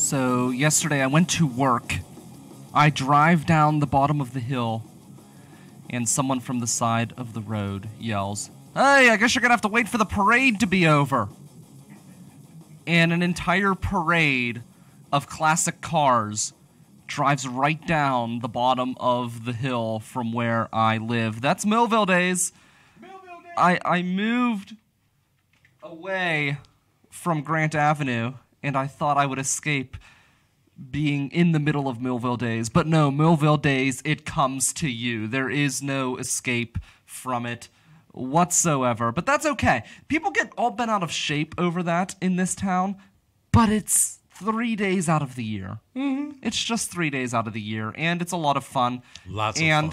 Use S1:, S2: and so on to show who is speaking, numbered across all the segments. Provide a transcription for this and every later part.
S1: So yesterday I went to work. I drive down the bottom of the hill, and someone from the side of the road yells, "Hey, I guess you're gonna have to wait for the parade to be over." And an entire parade of classic cars drives right down the bottom of the hill from where I live. That's Millville days. Millville days. I moved away from Grant Avenue, and I thought I would escape being in the middle of Millville days. But no, Millville days, it comes to you. There is no escape from it whatsoever. But that's okay. People get all bent out of shape over that in this town, but it's 3 days out of the year. Mm-hmm. It's just 3 days out of the year, and it's a lot of fun.
S2: Lots of fun.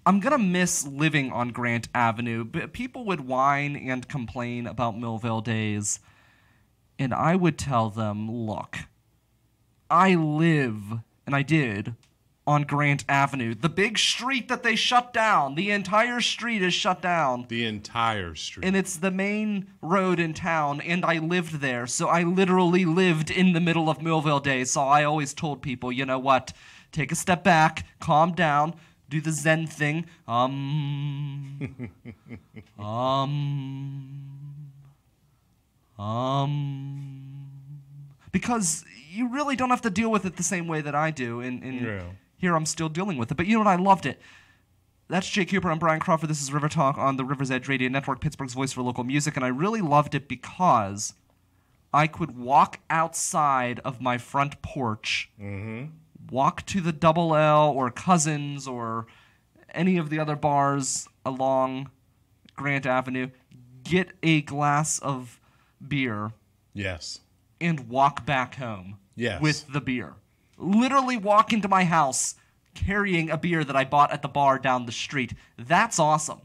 S1: I'm going to miss living on Grant Avenue. People would whine and complain about Millville days, and I would tell them, look, I live, and I did, on Grant Avenue. The big street that they shut down. The entire street is shut down.
S2: The entire street.
S1: And it's the main road in town, and I lived there. So I literally lived in the middle of Millville days. So I always told people, you know what? Take a step back, calm down, do the Zen thing. Because you really don't have to deal with it the same way that I do. And here I'm still dealing with it. But you know what? I loved it. That's Jake Cooper. I'm Brian Crawford. This is River Talk on the River's Edge Radio Network, Pittsburgh's voice for local music. And I really loved it because I could walk outside of my front porch, walk to the Double L or Cousins or any of the other bars along Grant Avenue, get a glass of beer.
S2: Yes.
S1: And walk back home
S2: yes.
S1: with the beer. Literally walk into my house carrying a beer that I bought at the bar down the street. That's awesome.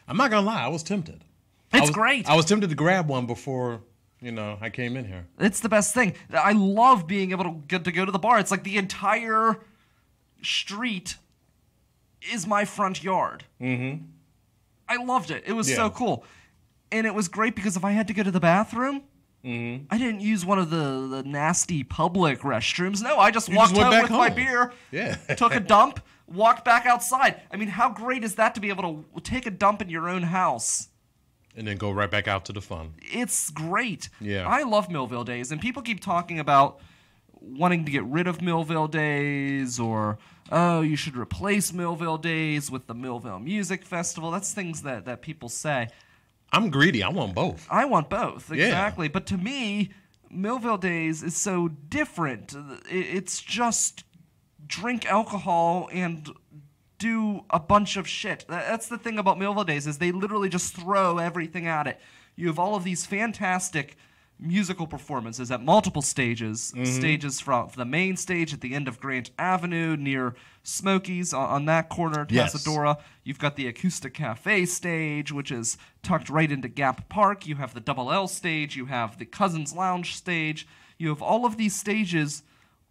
S2: I'm not going to lie. I was tempted.
S1: It's great.
S2: I was tempted to grab one before, I came in here.
S1: It's the best thing. I love being able to go to the bar. It's like the entire street is my front yard. Mm-hmm. I loved it. It was so cool. And it was great because if I had to go to the bathroom, I didn't use one of the nasty public restrooms. No, I just walked home with my beer, took a dump, walked back outside. I mean, how great is that to be able to take a dump in your own house?
S2: And then go right back out to the fun.
S1: It's great.
S2: Yeah.
S1: I love Millville days, and people keep talking about wanting to get rid of Millville days or, oh, you should replace Millville days with the Millville Music Festival. That's things that people say.
S2: I'm greedy. I want both.
S1: I want both, exactly. Yeah. But to me, Millville Days is so different. It's just drink alcohol and do a bunch of shit. That's the thing about Millville Days is they literally just throw everything at it. You have all of these fantastic musical performances at multiple stages. Stages from the main stage at the end of Grant Avenue near Smokies on that corner, Tasadora. Yes. You've got the Acoustic Cafe stage, which is tucked right into Gap Park. You have the Double L stage. You have the Cousins Lounge stage. You have all of these stages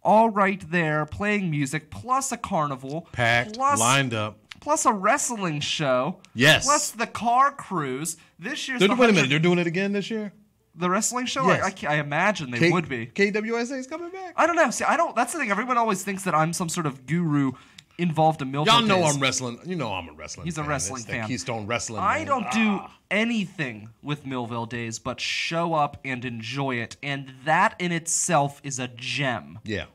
S1: all right there playing music, plus a carnival.
S2: Packed, lined up.
S1: Plus a wrestling show.
S2: Yes.
S1: Plus the car cruise. This year's
S2: Wait a minute, they're doing it again this year?
S1: The wrestling show?
S2: Yes.
S1: I imagine they would be.
S2: KWSA is coming back?
S1: I don't know. See, that's the thing. Everyone always thinks that I'm some sort of guru involved in Millville
S2: Y'all know
S1: days.
S2: I'm wrestling. You know I'm a wrestling
S1: He's
S2: fan.
S1: a wrestling
S2: It's
S1: fan.
S2: That Keystone Wrestling.
S1: I don't do anything with Millville days but show up and enjoy it. And that in itself is a gem.
S2: Yeah.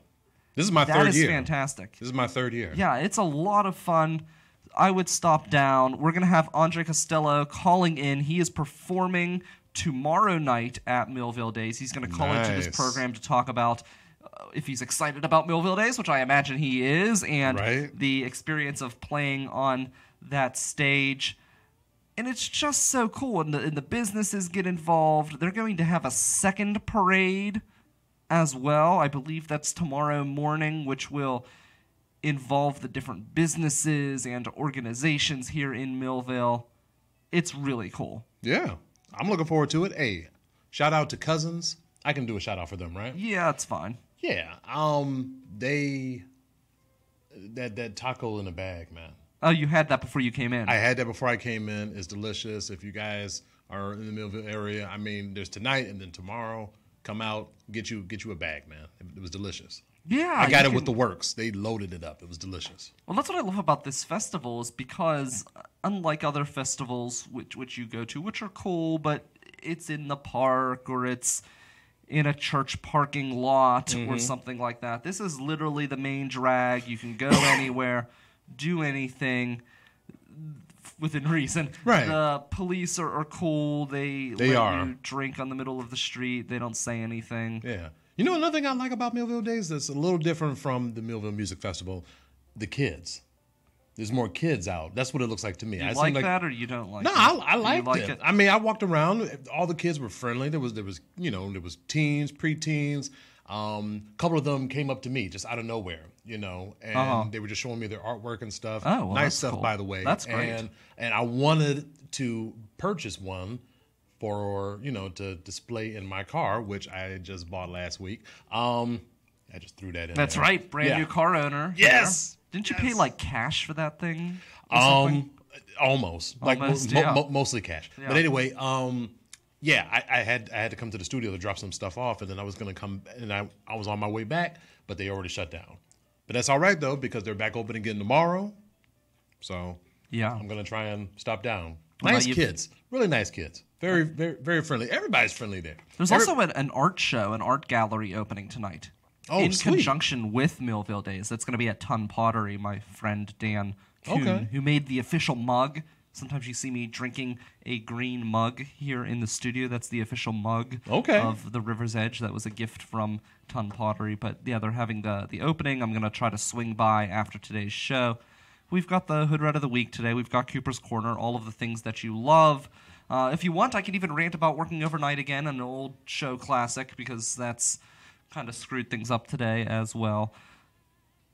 S2: This is my third year.
S1: That is fantastic.
S2: This is my third year.
S1: Yeah, it's a lot of fun. I would stop down. We're going to have Andre Costello calling in. He is performing tomorrow night at Millville Days. He's going to call into this program to talk about if he's excited about Millville Days, which I imagine he is, and the experience of playing on that stage. And it's just so cool. And the businesses get involved. They're going to have a second parade as well. I believe that's tomorrow morning, which will involve the different businesses and organizations here in Millville. It's really cool.
S2: Yeah. I'm looking forward to it. Hey, shout out to Cousins. I can do a shout out for them, right?
S1: Yeah, it's fine.
S2: Yeah. That taco in a bag, man.
S1: Oh, you had that before you came in.
S2: I had that before I came in. It's delicious. If you guys are in the Millville area, I mean, there's tonight and then tomorrow. come out, get you a bag, man. It was delicious.
S1: Yeah,
S2: I got it with the works. They loaded it up. It was delicious.
S1: Well, that's what I love about this festival is because unlike other festivals which you go to, which are cool, but it's in the park or it's in a church parking lot or something like that. This is literally the main drag. You can go anywhere, do anything within reason.
S2: Right.
S1: The police are cool. They let you drink on the middle of the street. They don't say anything.
S2: Yeah. You know another thing I like about Millville Days that's a little different from the Millville Music Festival? The kids. There's more kids out. That's what it looks like to me.
S1: You like that or you don't like it?
S2: No, I liked it. I mean, I walked around. All the kids were friendly. There was teens, preteens. A couple of them came up to me just out of nowhere, and they were just showing me their artwork and stuff.
S1: Oh, well,
S2: nice stuff,
S1: cool.
S2: by the way.
S1: That's great.
S2: And I wanted to purchase one for to display in my car, which I just bought last week. I just threw that in.
S1: That's
S2: there.
S1: right, brand new car owner.
S2: Yes.
S1: Didn't you pay like cash for that thing?
S2: Almost. Like mostly cash.
S1: Yeah.
S2: But anyway, I had to come to the studio to drop some stuff off, and then I was going to come, and I was on my way back, but they already shut down. But that's all right though, because they're back open again tomorrow. So
S1: Yeah.
S2: I'm going to try and stop down.
S1: Well,
S2: Nice kids, really nice kids. Very, very, very friendly. Everybody's friendly there.
S1: There's also an art show, an art gallery opening tonight.
S2: Oh,
S1: in
S2: sweet.
S1: conjunction with Millville Days. That's going to be at Ton Pottery. My friend Dan Kuhn, who made the official mug. Sometimes you see me drinking a green mug here in the studio. That's the official mug of the River's Edge. That was a gift from Ton Pottery. But yeah, they're having the opening. I'm going to try to swing by after today's show. We've got the Hood Rat of the Week today. We've got Cooper's Corner, all of the things that you love. If you want, I can even rant about working overnight again, an old show classic, because that's kind of screwed things up today as well.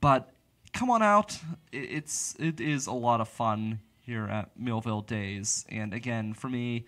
S1: But come on out. It is a lot of fun here at Millville Days. And again, for me,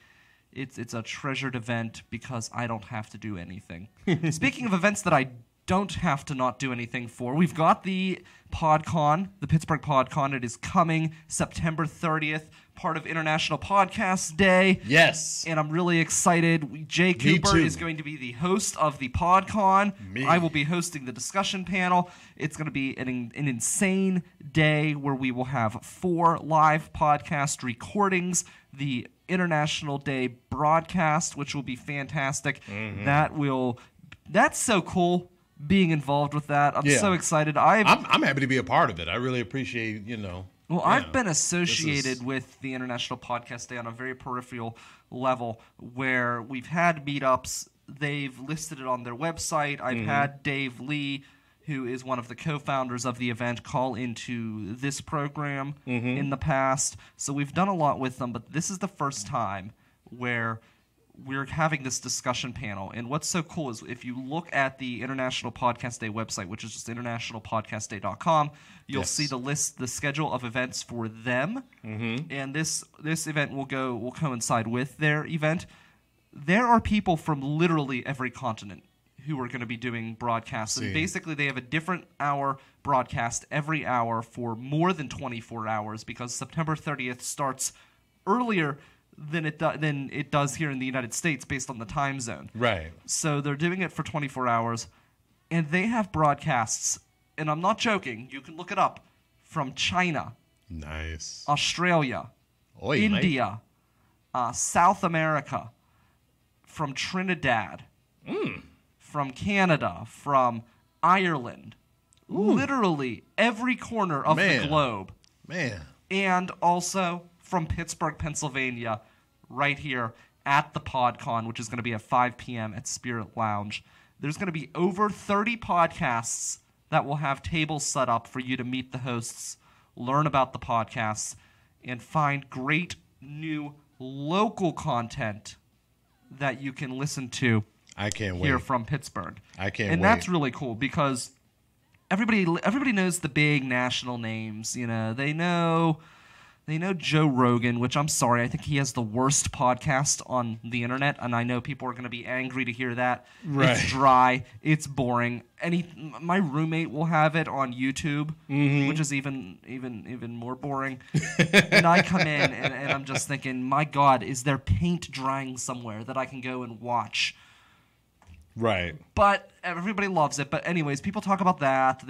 S1: it's a treasured event because I don't have to do anything. Speaking of events that I don't have to not do anything for, we've got the PodCon, the Pittsburgh PodCon. It is coming September 30th, part of International Podcast Day.
S2: Yes.
S1: And I'm really excited. Jay Cooper is going to be the host of the PodCon. I will be hosting the discussion panel. It's going to be an insane day where we will have 4 live podcast recordings, the International Day broadcast, which will be fantastic. That's so cool. Being involved with that, I'm so excited.
S2: I'm happy to be a part of it. I really appreciate,
S1: Well, I've been associated with the International Podcast Day on a very peripheral level where we've had meetups. They've listed it on their website. I've had Dave Lee, who is one of the co-founders of the event, call into this program in the past. So we've done a lot with them, but this is the first time where we're having this discussion panel. And what's so cool is if you look at the International Podcast Day website, which is just internationalpodcastday.com, you'll see the schedule of events for them. And this event will coincide with their event. There are people from literally every continent who are going to be doing broadcasts. And basically they have a different hour broadcast every hour for more than 24 hours because September 30th starts earlier than it does here in the United States based on the time zone.
S2: Right.
S1: So they're doing it for 24 hours, and they have broadcasts, and I'm not joking, you can look it up, from China,
S2: nice,
S1: Australia, India, South America, from Trinidad, from Canada, from Ireland, literally every corner of the globe.
S2: Man.
S1: And also from Pittsburgh, Pennsylvania, right here at the PodCon, which is going to be at 5 p.m. at Spirit Lounge. There's going to be over 30 podcasts that will have tables set up for you to meet the hosts, learn about the podcasts, and find great new local content that you can listen to.
S2: I can't wait.
S1: Here from Pittsburgh.
S2: I can't wait.
S1: And that's really cool because everybody knows the big national names. They know Joe Rogan, which I'm sorry, I think he has the worst podcast on the internet, and I know people are going to be angry to hear that.
S2: Right.
S1: It's dry, it's boring. My roommate will have it on YouTube, which is even more boring. And I come in and I'm just thinking, my God, is there paint drying somewhere that I can go and watch?
S2: Right.
S1: But everybody loves it. But anyways, people talk about that.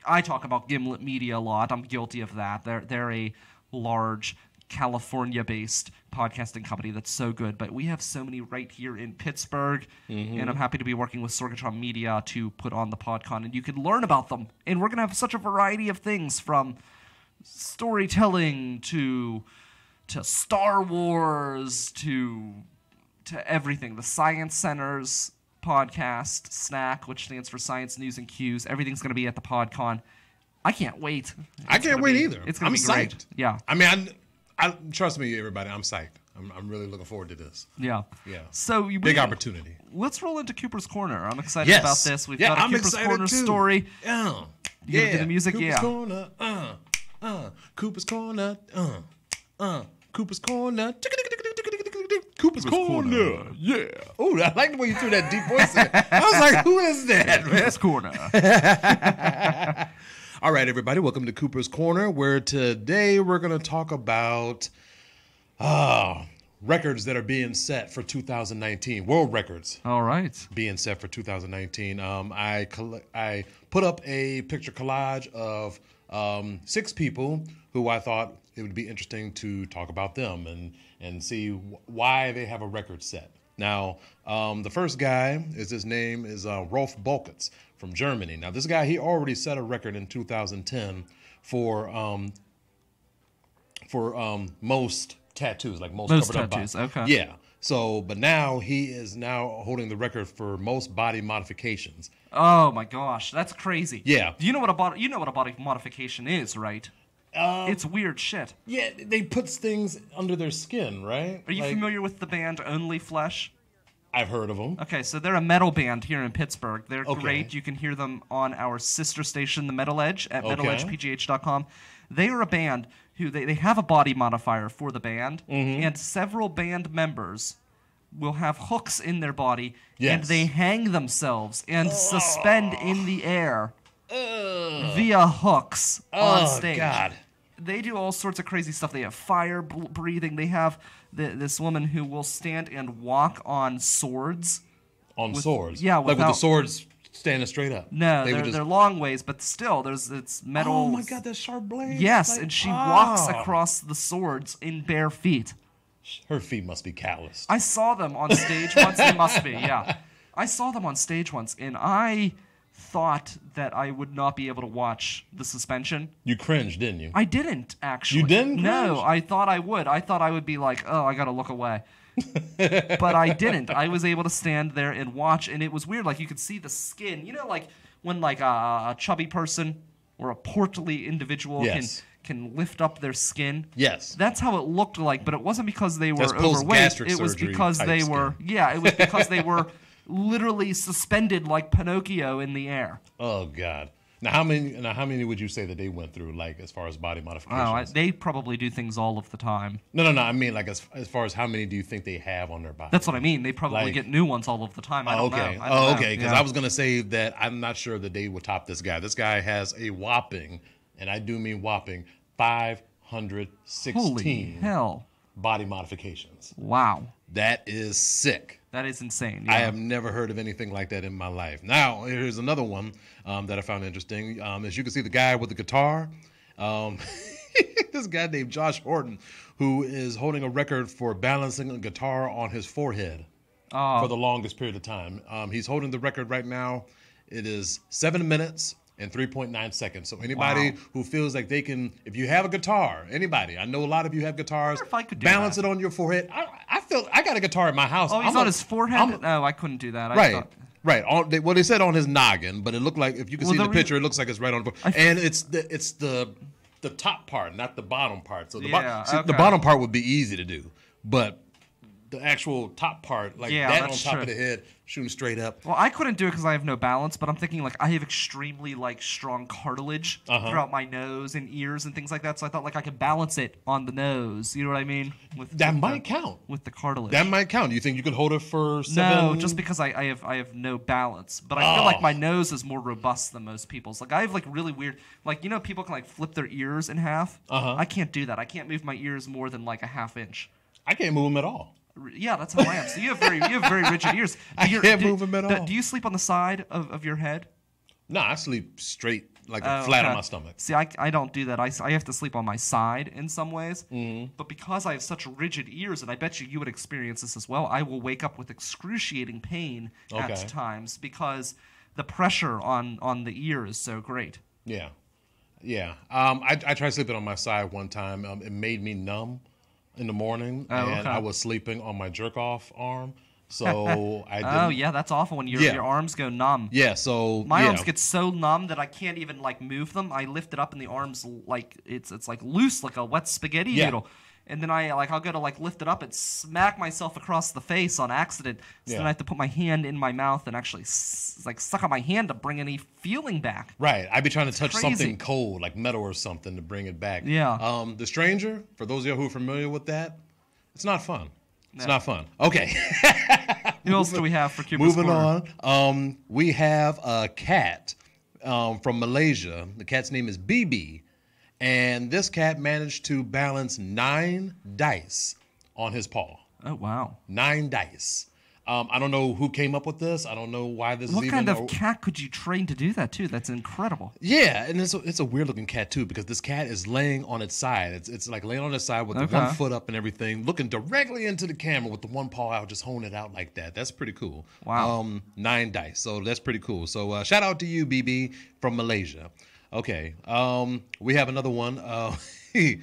S1: I talk about Gimlet Media a lot. I'm guilty of that. They're a large California-based podcasting company that's so good. But we have so many right here in Pittsburgh, and I'm happy to be working with Sorgatron Media to put on the PodCon, and you can learn about them. And we're going to have such a variety of things, from storytelling to Star Wars to everything. The Science Center's podcast, SNAC, which stands for Science News and Cues. Everything's going to be at the PodCon. I can't wait.
S2: I can't wait either.
S1: It's going to be great.
S2: Psyched.
S1: Yeah.
S2: I mean, I trust me, everybody. I'm psyched. I'm really looking forward to this.
S1: Yeah.
S2: Yeah.
S1: So
S2: big opportunity.
S1: Let's roll into Cooper's Corner. I'm excited about this. We've got a
S2: I'm
S1: Cooper's Corner
S2: too.
S1: story.
S2: Yeah.
S1: You gonna do the music?
S2: Cooper's
S1: Yeah.
S2: Corner. Cooper's Corner. Cooper's Corner. Cooper's Corner. Yeah. Oh, I like the way you threw that deep voice in. I was like, who is that, man?
S1: Cooper's Corner.
S2: All right, everybody. Welcome to Cooper's Corner, where today we're going to talk about records that are being set for 2019. World records.
S1: All right.
S2: Being set for 2019. I put up a picture collage of 6 people who I thought it would be interesting to talk about them and see why they have a record set. Now, the first guy his name is Rolf Bulkitz from Germany. Now, this guy, he already set a record in 2010 for most tattoos, like most covered
S1: tattoos.
S2: up body.
S1: Okay.
S2: Yeah. So, but now he is holding the record for most body modifications.
S1: Oh my gosh, that's crazy.
S2: Yeah.
S1: Do you know what a body modification is, right? It's weird shit.
S2: Yeah, they put things under their skin, right?
S1: Are you familiar with the band Only Flesh?
S2: I've heard of them.
S1: Okay, so they're a metal band here in Pittsburgh. They're
S2: Okay.
S1: great. You can hear them on our sister station, The Metal Edge, at
S2: Okay.
S1: metaledgepgh.com. They are a band who they have a body modifier for the band, and several band members will have hooks in their body, and
S2: Yes.
S1: they hang themselves and suspend in the air via hooks on stage.
S2: God.
S1: They do all sorts of crazy stuff. They have fire breathing. They have this woman who will stand and walk on swords.
S2: On swords?
S1: Yeah,
S2: like with the
S1: without-
S2: swords standing straight up?
S1: No,
S2: They would
S1: they're long ways, but still, it's metal.
S2: Oh my God, that sharp blade.
S1: Yes, and she walks across the swords in bare feet.
S2: Her feet must be calloused.
S1: I saw them on stage once. They must be, yeah. I saw them on stage once, and I thought that I would not be able to watch the suspension.
S2: You cringed, didn't you?
S1: I didn't, actually.
S2: You didn't
S1: No,
S2: cringe?
S1: I thought I would. I thought I would be like, oh, I gotta look away. But I didn't. I was able to stand there and watch, and it was weird. Like, you could see the skin. You know, like when like a chubby person or a portly individual
S2: Yes.
S1: can lift up their skin.
S2: Yes.
S1: That's how it looked like, but it wasn't because they were
S2: That's
S1: overweight.
S2: post-gastric
S1: It was
S2: surgery
S1: because
S2: type
S1: they
S2: skin.
S1: were it was because they were literally suspended like Pinocchio in the air.
S2: Oh God. Now how many would you say that they went through, like, as far as body modifications?
S1: They probably do things all of the time.
S2: No. I mean, like, as far as how many do you think they have on their body?
S1: That's what I mean. They probably
S2: Like-
S1: get new ones all of the time. I don't know. I don't know.
S2: Okay. Because
S1: Yeah.
S2: I was gonna say that I'm not sure that they would top this guy. This guy has a whopping, and I do mean whopping, 516
S1: Holy hell.
S2: body modifications.
S1: Wow.
S2: That is sick.
S1: That is insane.
S2: I
S1: Yeah.
S2: have never heard of anything like that in my life. Now, here's another one that I found interesting. As you can see, the guy with the guitar, this guy named Josh Horton, who is holding a record for balancing a guitar on his forehead for the longest period of time. He's holding the record right now. It is 7 minutes and 3.9 seconds. So anybody who feels like they can, if you have a guitar, anybody, I know a lot of you have guitars,
S1: wonder if I could do
S2: balance
S1: that.
S2: it on your forehead. I got a guitar in my house.
S1: Oh, he's
S2: I'm
S1: on
S2: a-
S1: his forehead?
S2: I'm-
S1: No, I couldn't do that. I
S2: Right.
S1: thought-
S2: Right. They said on his noggin, but it looked like, if you can
S1: Well,
S2: see
S1: the
S2: the
S1: reason-
S2: picture, it looks like it's right on. And it's the top part, not the bottom part. So the
S1: okay.
S2: bottom part would be easy to do, but the actual top part, like
S1: Yeah,
S2: that on
S1: that's
S2: top
S1: true.
S2: of the head, shooting straight up.
S1: Well, I couldn't do it because I have no balance, but I'm thinking like I have extremely like strong cartilage throughout my nose and ears and things like that. So I thought like I could balance it on the nose. You know what I mean?
S2: That might count.
S1: with the cartilage.
S2: That might count. You think you could hold it for 7?
S1: No, just because I have no balance. But I feel like my nose is more robust than most people's. Like I have like really weird, like, you know, people can like flip their ears in half. I can't do that. I can't move my ears more than like a half inch.
S2: I can't move them at all.
S1: Yeah, that's how I am. So you have very rigid ears.
S2: I can't move them at all.
S1: Do you sleep on the side of your head?
S2: No, I sleep straight, like flat on my stomach.
S1: See, I don't do that. I have to sleep on my side in some ways. Mm-hmm. But because I have such rigid ears, and I bet you would experience this as well, I will wake up with excruciating pain at times because the pressure on the ear is so great.
S2: Yeah. Yeah. I tried sleeping on my side one time. It made me numb in the morning, and I was sleeping on my jerk-off arm. So I didn't.
S1: Oh yeah, that's awful when your arms go numb.
S2: Yeah, so
S1: my arms get so numb that I can't even like move them. I lift it up and the arms like it's like loose like a wet spaghetti noodle. And then I'll go to like lift it up and smack myself across the face on accident. So then I have to put my hand in my mouth and actually like suck on my hand to bring any feeling back.
S2: Right. I'd be trying to touch something cold like metal or something to bring it back.
S1: Yeah.
S2: The Stranger, for those of you who are familiar with that, it's not fun. It's not fun. Okay.
S1: Who else do we have for Cuba's
S2: Moving
S1: Corner?
S2: on. We have a cat from Malaysia. The cat's name is BB. And this cat managed to balance 9 dice on his paw.
S1: Oh, wow.
S2: 9 dice. I don't know who came up with this. I don't know why this is even...
S1: What kind of cat could you train to do that, too? That's incredible.
S2: Yeah, and it's a weird-looking cat, too, because this cat is laying on its side. It's like laying on its side with the one foot up and everything, looking directly into the camera with the one paw out, just holding it out like that. That's pretty cool.
S1: Wow.
S2: 9 dice, so that's pretty cool. So shout out to you, BB, from Malaysia. Okay, we have another one. The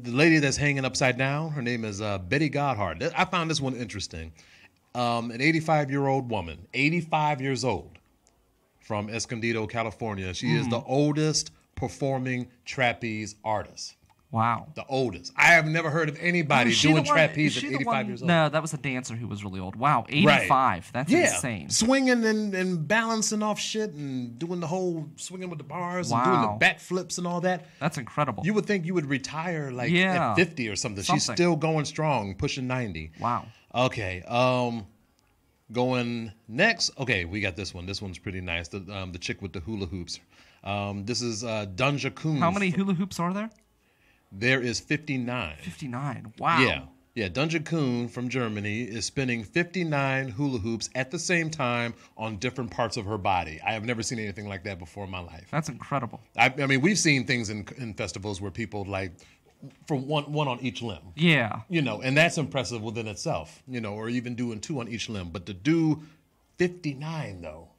S2: lady that's hanging upside down, her name is Betty Godhard. I found this one interesting. An 85-year-old woman, 85 years old, from Escondido, California. She is the oldest performing trapeze artist.
S1: Wow.
S2: The oldest. I have never heard of anybody doing trapeze at 85 years old.
S1: No, that was a dancer who was really old. Wow, 85. Right. That's insane.
S2: Swinging and balancing off shit and doing the whole swinging with the bars and doing the backflips and all that.
S1: That's incredible.
S2: You would think you would retire like at 50 or something. She's still going strong, pushing 90.
S1: Wow.
S2: Okay. Going next. Okay, we got this one. This one's pretty nice. The chick with the hula hoops. This is Dunja Kun.
S1: How many hula hoops are there?
S2: There is 59.
S1: 59. Wow.
S2: Yeah. Dunja Kun from Germany is spinning 59 hula hoops at the same time on different parts of her body. I have never seen anything like that before in my life.
S1: That's incredible.
S2: I mean, we've seen things in festivals where people like from one on each limb.
S1: Yeah.
S2: And that's impressive within itself, or even doing 2 on each limb. But to do 59, though.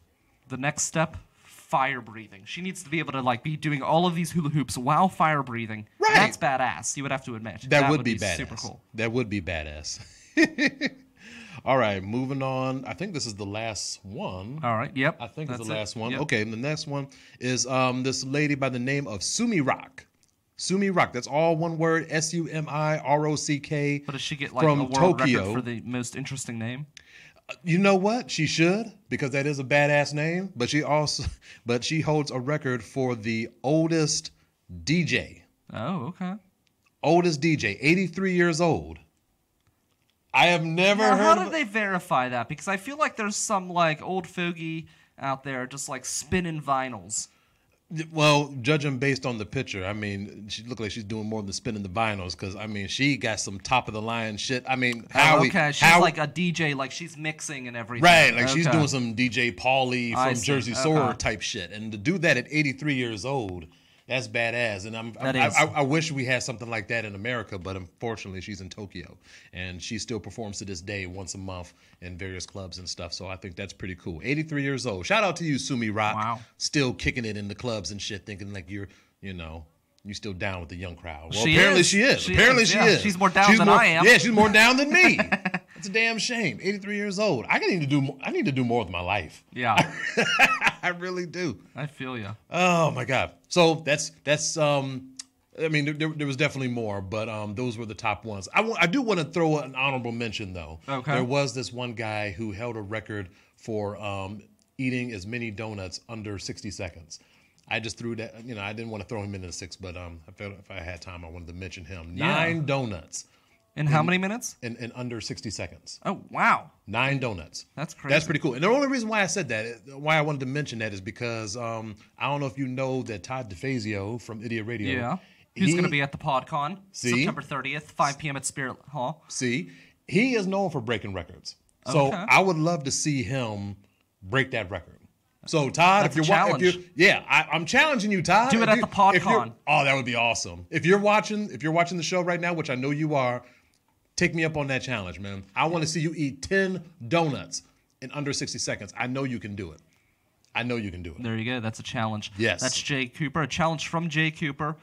S1: The next step, fire breathing. She needs to be able to like be doing all of these hula hoops while fire breathing. Right. That's badass. You would have to admit.
S2: That would be badass.
S1: Super cool.
S2: That would be badass. All right, moving on. I think this is the last one.
S1: All right. Yep.
S2: I think it's the last one. Yep. Okay, and the next one is this lady by the name of Sumi Rock. Sumi Rock. That's all one word. SUMIROCK.
S1: But does she get like
S2: from
S1: a world
S2: Tokyo
S1: record for the most interesting name?
S2: You know what? She should, because that is a badass name. But she holds a record for the oldest DJ.
S1: Oh, okay.
S2: Oldest DJ, 83 years old. I have never heard.
S1: How did they verify that? Because I feel like there's some like old fogey out there just like spinning vinyls.
S2: Well, judging based on the picture, I mean, she looked like she's doing more than spinning the vinyls because, I mean, she got some top of the line shit. I mean,
S1: she's like a DJ, like she's mixing and everything.
S2: Right, like she's doing some DJ Pauly from Jersey Shore type shit. And to do that at 83 years old, that's badass. And I wish we had something like that in America, but unfortunately she's in Tokyo. And she still performs to this day once a month in various clubs and stuff. So I think that's pretty cool. 83 years old. Shout out to you, Sumi Rock.
S1: Wow.
S2: Still kicking it in the clubs and shit, thinking like you're still down with the young crowd. Well,
S1: she
S2: apparently
S1: is.
S2: she is. Apparently she is.
S1: She's more down than I am.
S2: Yeah, she's more down than me. That's a damn shame. 83 years old. I need to do more with my life.
S1: Yeah.
S2: I really do.
S1: I feel you.
S2: Oh my God. So that's I mean, there was definitely more, but those were the top ones. I do want to throw an honorable mention though.
S1: Okay.
S2: There was this one guy who held a record for eating as many donuts under 60 seconds. I just threw that. I didn't want to throw him into the 6, but I felt if I had time, I wanted to mention him. 9 donuts.
S1: In how many minutes?
S2: In under 60 seconds.
S1: Oh, wow.
S2: 9 donuts.
S1: That's crazy.
S2: That's pretty cool. And the only reason why I said that, why I wanted to mention that is because I don't know if you know that Todd DeFazio from Idiot Radio.
S1: Yeah. He's going to be at the PodCon September 30th, 5 p.m. at Spirit Hall.
S2: See, He is known for breaking records. So I would love to see him break that record. So Todd,
S1: That's
S2: I'm challenging you, Todd.
S1: Do it at the PodCon.
S2: Oh, that would be awesome. If you're watching the show right now, which I know you are, take me up on that challenge, man. I want to see you eat 10 donuts in under 60 seconds. I know you can do it.
S1: There you go. That's a challenge.
S2: Yes.
S1: That's Jay Cooper. A challenge from Jay Cooper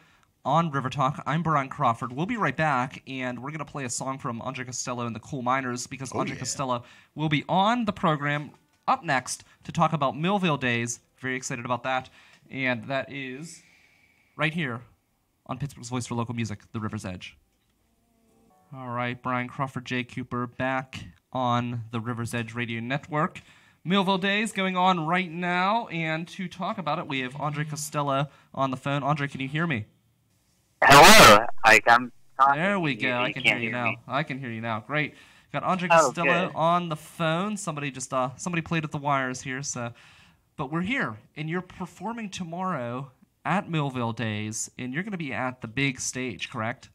S1: on River Talk. I'm Brian Crawford. We'll be right back, and we're going to play a song from Andre Costello and the Cool Miners because Andre Costello will be on the program up next to talk about Millville Days. Very excited about that. And that is right here on Pittsburgh's Voice for Local Music, The River's Edge. All right, Brian Crawford, Jay Cooper, back on the River's Edge Radio Network. Millville Days going on right now, and to talk about it, we have Andre Costello on the phone. Andre, can you hear me?
S3: Hello. I'm talking.
S1: There we go. I can hear you now. I can hear you now. Great. Got Andre Costello on the phone. Somebody played with the wires here, but we're here, and you're performing tomorrow at Millville Days, and you're going to be at the big stage, correct?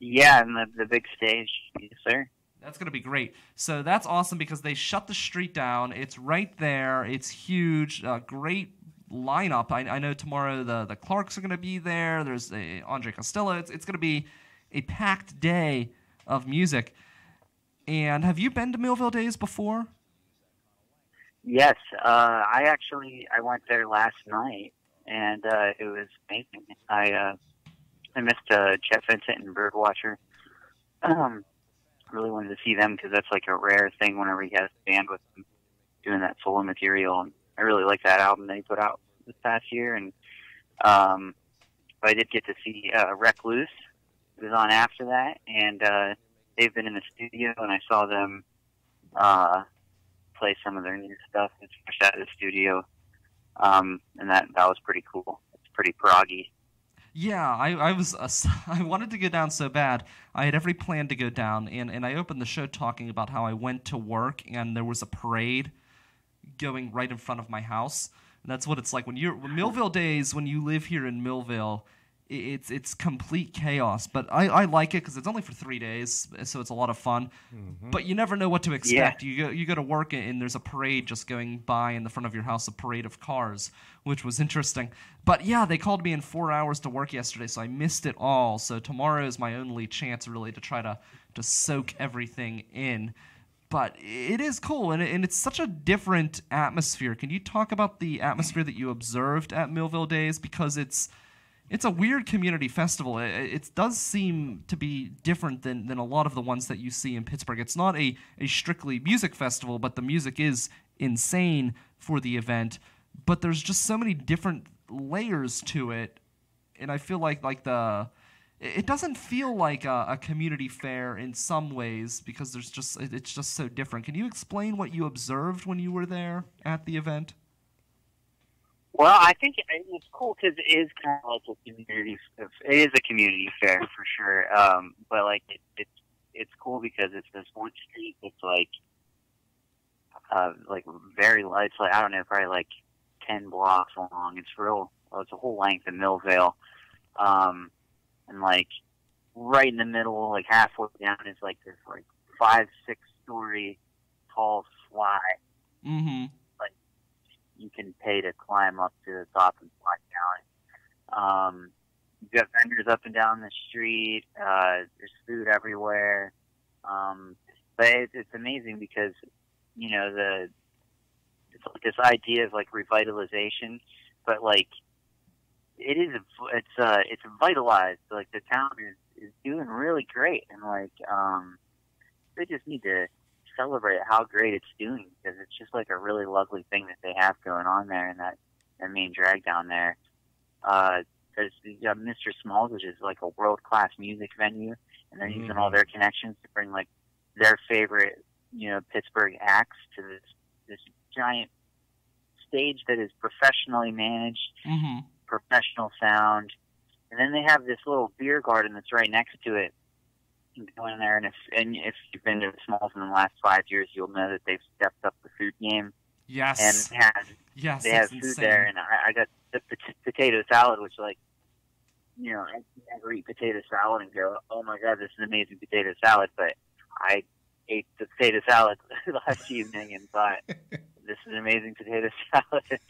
S3: Yeah, and the big stage, yes, sir.
S1: That's going to be great. So that's awesome because they shut the street down. It's right there. It's huge. Great lineup. I know tomorrow the Clarks are going to be there. There's Andre Costello. It's going to be a packed day of music. And have you been to Millville Days before?
S3: Yes. I went there last night, and it was amazing. I missed Jeff Vincent and Birdwatcher. Really wanted to see them because that's like a rare thing whenever you have a band with them doing that solo material. And I really like that album that he put out this past year. And but I did get to see Wreck Loose. It was on after that, and they've been in the studio, and I saw them play some of their new stuff. It's fresh out of the studio, and that was pretty cool. It's pretty proggy.
S1: Yeah, I wanted to go down so bad. I had every plan to go down, and I opened the show talking about how I went to work, and there was a parade going right in front of my house. And that's what it's like when Millville Days, when you live here in Millville, it's complete chaos. But I like it because it's only for 3 days, so it's a lot of fun. Mm-hmm. But you never know what to expect. Yeah. You go to work, and there's a parade just going by in the front of your house, a parade of cars, which was interesting. But yeah, they called me in 4 hours to work yesterday, so I missed it all. So tomorrow is my only chance really to try to soak everything in. But it is cool, and it's such a different atmosphere. Can you talk about the atmosphere that you observed at Millville Days? Because it's a weird community festival. It does seem to be different than a lot of the ones that you see in Pittsburgh. It's not a strictly music festival, but the music is insane for the event. But there's just so many different layers to it, and I feel like it doesn't feel like a community fair in some ways because it's just so different. Can you explain what you observed when you were there at the event?
S3: Well, I think it's cool because it is kind of like a community. It is a community fair for sure. But like it's cool because it's this one street. It's like very light. It's like I don't know, probably like 10 blocks long. It's it's a whole length of Millville. And like right in the middle, like halfway down, is like this like 5-6 story tall slide.
S1: Mm-hmm.
S3: Like you can pay to climb up to the top and slide down. You've got vendors up and down the street. There's food everywhere. But it's amazing because it's like this idea of like revitalization, but like it's vitalized. Like the town is doing really great, and like they just need to celebrate how great it's doing because it's just like a really lovely thing that they have going on there in that main drag down there. Because you got Mr. Smalls, which is like a world-class music venue, and they're using all their connections to bring like their favorite Pittsburgh acts to this giant stage that is professionally managed.
S1: Mm-hmm.
S3: Professional sound, and then they have this little beer garden that's right next to it. You can go in there, and if you've been to the Smalls in the last 5 years, you'll know that they've stepped up the food game.
S1: Yes,
S3: and they have food
S1: insane.
S3: there, and I got the potato salad, which like ever eat potato salad and go, oh my God, this is amazing potato salad. But I ate the potato salad last evening and thought, this is an amazing potato salad.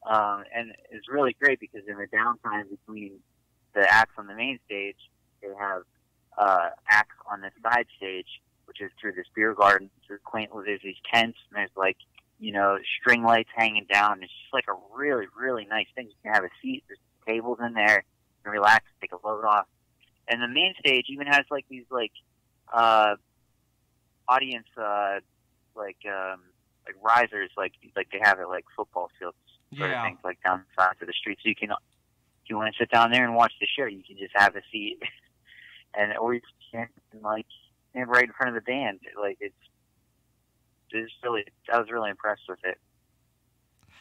S3: And it's really great because in the downtime between the acts on the main stage, they have acts on the side stage, which is through this beer garden. It's quaint. There's these tents, and there's like, you know, string lights hanging down. It's just like a really, really nice thing. You can have a seat. There's tables in there. You can relax, take a load off. And the main stage even has like these like audience like risers, like they have at like football fields, sort of things, like down the sides of the street. So you can, if you want to sit down there and watch the show, you can just have a seat, and or you can like stand right in front of the band. Like it's really, I was really impressed with it.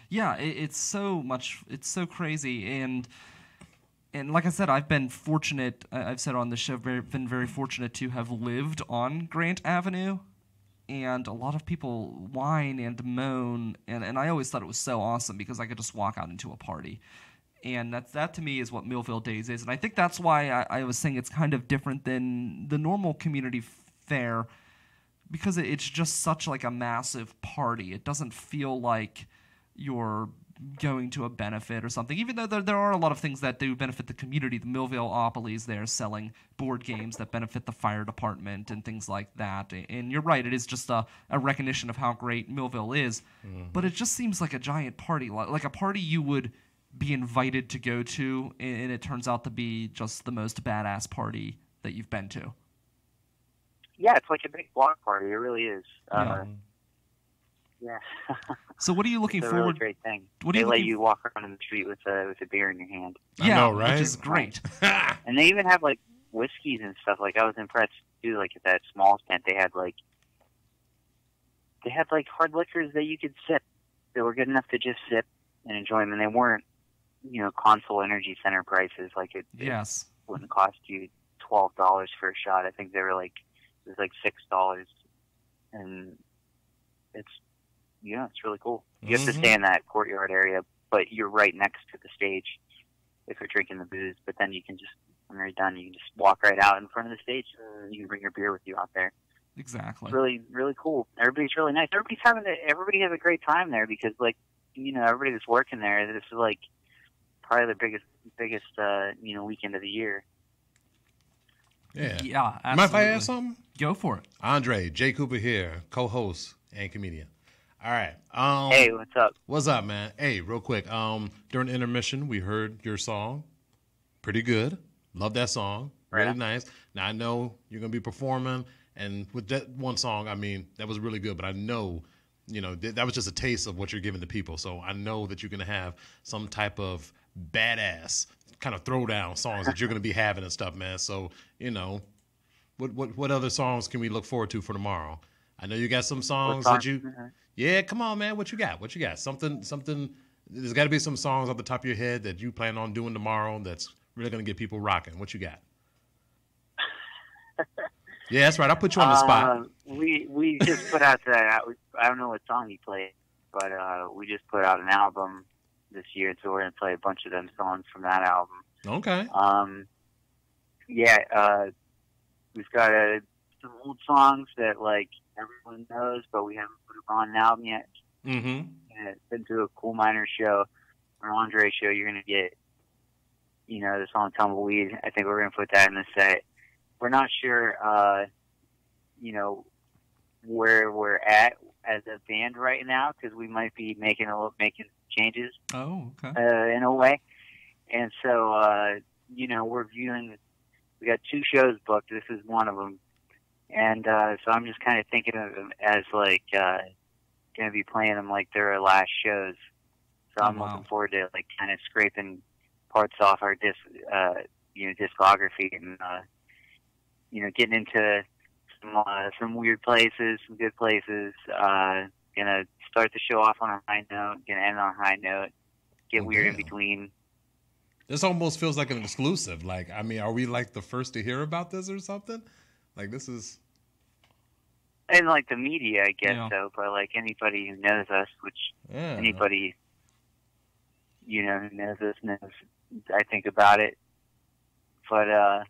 S1: Yeah, it's so crazy, and like I said, I've been fortunate. I've said on the show, been very fortunate to have lived on Grant Avenue, and a lot of people whine and moan, and I always thought it was so awesome because I could just walk out into a party, and that to me is what Millville Days is, and I think that's why I was saying it's kind of different than the normal community fair, because it's just such like a massive party. It doesn't feel like you're going to a benefit or something, even though there are a lot of things that do benefit the community. The Millvilleopolis there selling board games that benefit the fire department and things like that. And you're right, it is just a recognition of how great Millville is. Mm-hmm. But it just seems like a giant party, like a party you would be invited to go to, and it turns out to be just the most badass party that you've been to.
S3: Yeah, it's like a big block party. It really is. Yeah.
S1: So what are you looking forward?
S3: It's a really great thing. They let you walk around in the street with a beer in your hand.
S1: Yeah,
S2: I know, right?
S1: Which is great.
S3: And they even have like whiskeys and stuff. Like I was impressed too. Like at that small tent, they had like hard liquors that you could sip. They were good enough to just sip and enjoy them, and they weren't, you know, console energy center prices. Like it wouldn't cost you $12 for a shot. I think they were like, it was like $6, and it's really cool. You have to stay in that courtyard area, but you're right next to the stage if you're drinking the booze. But then you can just, when you're done, you can just walk right out in front of the stage, and you can bring your beer with you out there.
S1: Exactly.
S3: It's really, really cool. Everybody's really nice. Everybody has a great time there because, like, you know, everybody that's working there, this is like probably the biggest weekend of the year.
S2: Yeah.
S1: Yeah, absolutely.
S2: Mind if I ask something?
S1: Go for it.
S2: Andre, Jay Cooper here, co-host and comedian. All right.
S3: Hey, what's up?
S2: What's up, man? Hey, real quick. During intermission, we heard your song. Pretty good. Love that song. Really nice. Now, I know you're going to be performing, and with that one song, I mean, that was really good, but I know, you know, that was just a taste of what you're giving to people. So I know that you're going to have some type of badass kind of throwdown songs that you're going to be having and stuff, man. So, you know, what other songs can we look forward to for tomorrow? I know you got some songs that you... Yeah, come on, man. What you got? Something. There's got to be some songs off the top of your head that you plan on doing tomorrow that's really going to get people rocking. What you got? Yeah, that's right. I'll put you on the spot.
S3: We just put out that. I don't know what song you played, but we just put out an album this year, so we're going to play a bunch of them songs from that album.
S2: Okay.
S3: We've got some old songs that like everyone knows, but we haven't put them on an album yet.
S2: Mm-hmm.
S3: And it's been to a Cool Miners show or Andre show. You're going to get, you know, the song Tumbleweed. I think we're going to put that in the set. We're not sure, you know, where we're at as a band right now because we might be making changes.
S1: Oh, okay.
S3: In a way, and so you know, we got 2 shows booked. This is one of them. And so I'm just kind of thinking of them as like going to be playing them like their last shows. So I'm looking forward to like kind of scraping parts off our discography and you know, getting into some weird places, some good places. Gonna start the show off on a high note, gonna end on a high note. Get weird in between.
S2: This almost feels like an exclusive. Like, I mean, are we like the first to hear about this or something? Like, this is...
S3: And like the media, I guess so, but like anybody who knows us, which anybody, you know, who knows us knows, I think about it But
S2: All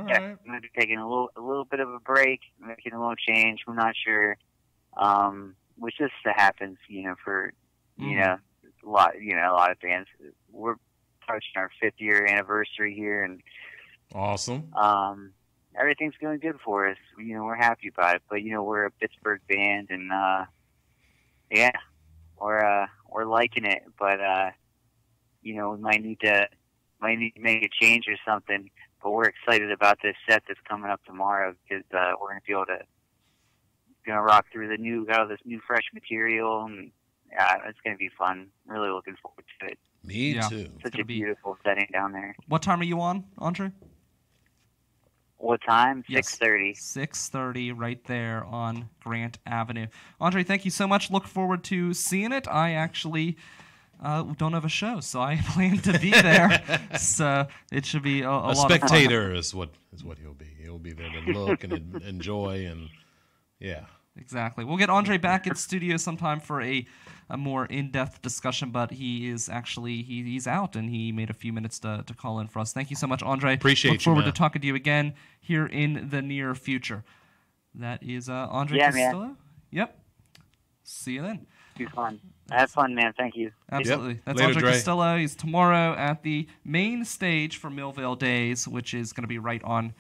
S3: yeah,
S2: right.
S3: I'm gonna be taking a little bit of a break, making a little change. We're not sure, which just happens, for a lot of bands. We're approaching our 5th year anniversary here, and
S2: Awesome.
S3: everything's going good for us. We're happy about it. But we're a Pittsburgh band, and yeah, we're liking it. But we might need to make a change or something. But we're excited about this set that's coming up tomorrow because we're gonna be able to rock through got all this new fresh material, and it's gonna be fun. Really looking forward to it.
S2: Me too.
S3: Such a beautiful setting down there.
S1: What time are you on, Andre?
S3: What time?
S1: Yes.
S3: 6:30.
S1: 6:30 right there on Grant Avenue. Andre, thank you so much. Look forward to seeing it. I actually don't have a show, so I plan to be there. So it should be a lot of fun.
S2: A spectator is what he'll be. He'll be there to look and enjoy, and yeah.
S1: Exactly. We'll get Andre back in studio sometime for a more in-depth discussion, but he is actually he's out, and he made a few minutes to call in for us. Thank you so much, Andre.
S2: Appreciate you,
S1: Look forward
S2: man.
S1: to talking to you again here in the near future. That is Andre
S3: Yeah,
S1: Castillo.
S3: man.
S1: Yep. See you then.
S3: Be fun. Have fun, man. Thank you.
S1: Absolutely.
S2: Yep.
S1: That's
S2: Later,
S1: Andre
S2: Dre.
S1: Castillo. He's tomorrow at the main stage for Millvale Days, which is going to be right on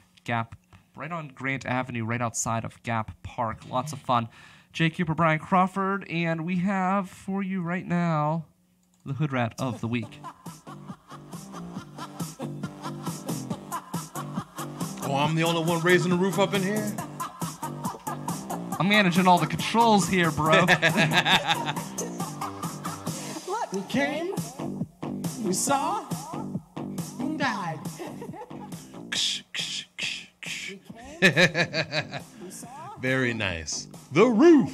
S1: Grant Avenue, right outside of Gap Park. Lots of fun. Jay Cooper, Brian Crawford, and we have for you right now the Hood Rat of the Week.
S2: Oh, I'm the only one raising the roof up in here?
S1: I'm managing all the controls here, bro.
S4: What? We came, we saw, we died.
S2: Very nice. The roof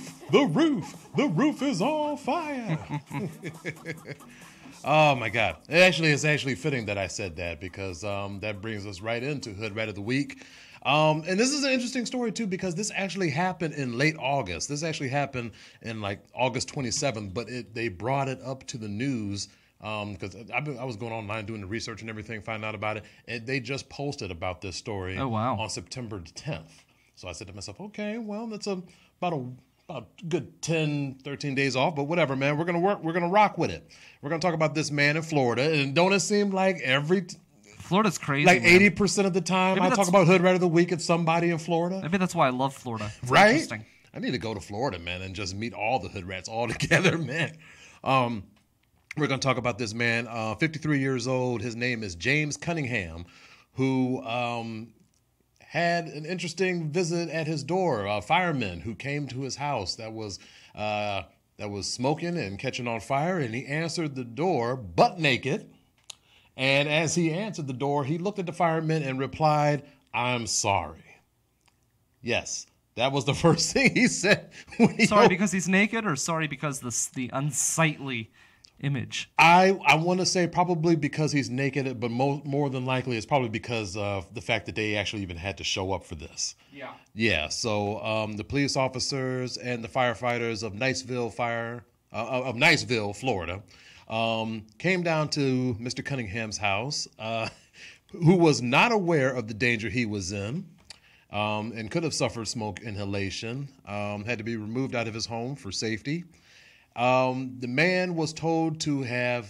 S2: is on fire. Oh my God! It's actually fitting that I said that because that brings us right into Hood Rat of the Week. And this is an interesting story too because this actually happened in late August. This actually happened in like August 27th, but they brought it up to the news because I was going online doing the research and everything, finding out about it. And they just posted about this story on September 10th. So I said to myself, okay, well, that's about a good 10, 13 days off, but whatever, man. We're going to rock with it. We're going to talk about this man in Florida. And don't it seem like
S1: Florida's crazy.
S2: Like
S1: man.
S2: 80% of the time I talk about Hood Rat of the Week, it's somebody in Florida.
S1: Maybe that's why I love Florida. It's
S2: right?
S1: Interesting.
S2: I need to go to Florida, man, and just meet all the Hood Rats all together, man. We're going to talk about this man, 53 years old. His name is James Cunningham, who had an interesting visit at his door. A fireman who came to his house that was smoking and catching on fire, and he answered the door butt naked. And as he answered the door, he looked at the fireman and replied, "I'm sorry." Yes, that was the first thing he said.
S1: Sorry because he's naked, or sorry because the unsightly image?
S2: I want to say probably because he's naked, but more than likely it's probably because of the fact that they actually even had to show up for this.
S1: Yeah.
S2: Yeah. So the police officers and the firefighters of Niceville Florida, came down to Mr. Cunningham's house, who was not aware of the danger he was in, and could have suffered smoke inhalation, had to be removed out of his home for safety. The man was told to have,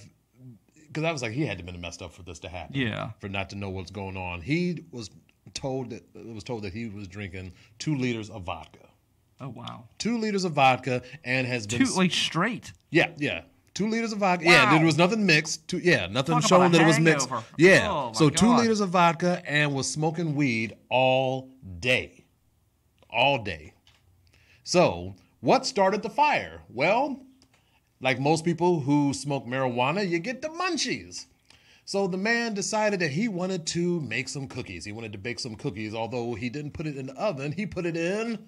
S2: because I was like, he had to have been messed up for this to happen.
S1: Yeah.
S2: For not to know what's going on. He was told that he was drinking 2 liters of vodka.
S1: Oh, wow.
S2: 2 liters of vodka and has been...
S1: straight?
S2: Yeah. 2 liters of vodka.
S1: Wow.
S2: Yeah, there was nothing mixed. Nothing
S1: Talk
S2: showing
S1: about a
S2: that it was mixed.
S1: hangover.
S2: Yeah.
S1: Oh, my
S2: So 2
S1: God.
S2: liters of vodka and was smoking weed all day. All day. So, what started the fire? Well, like most people who smoke marijuana, you get the munchies. So the man decided that he wanted to make some cookies. He wanted to bake some cookies, although he didn't put it in the oven. He put it in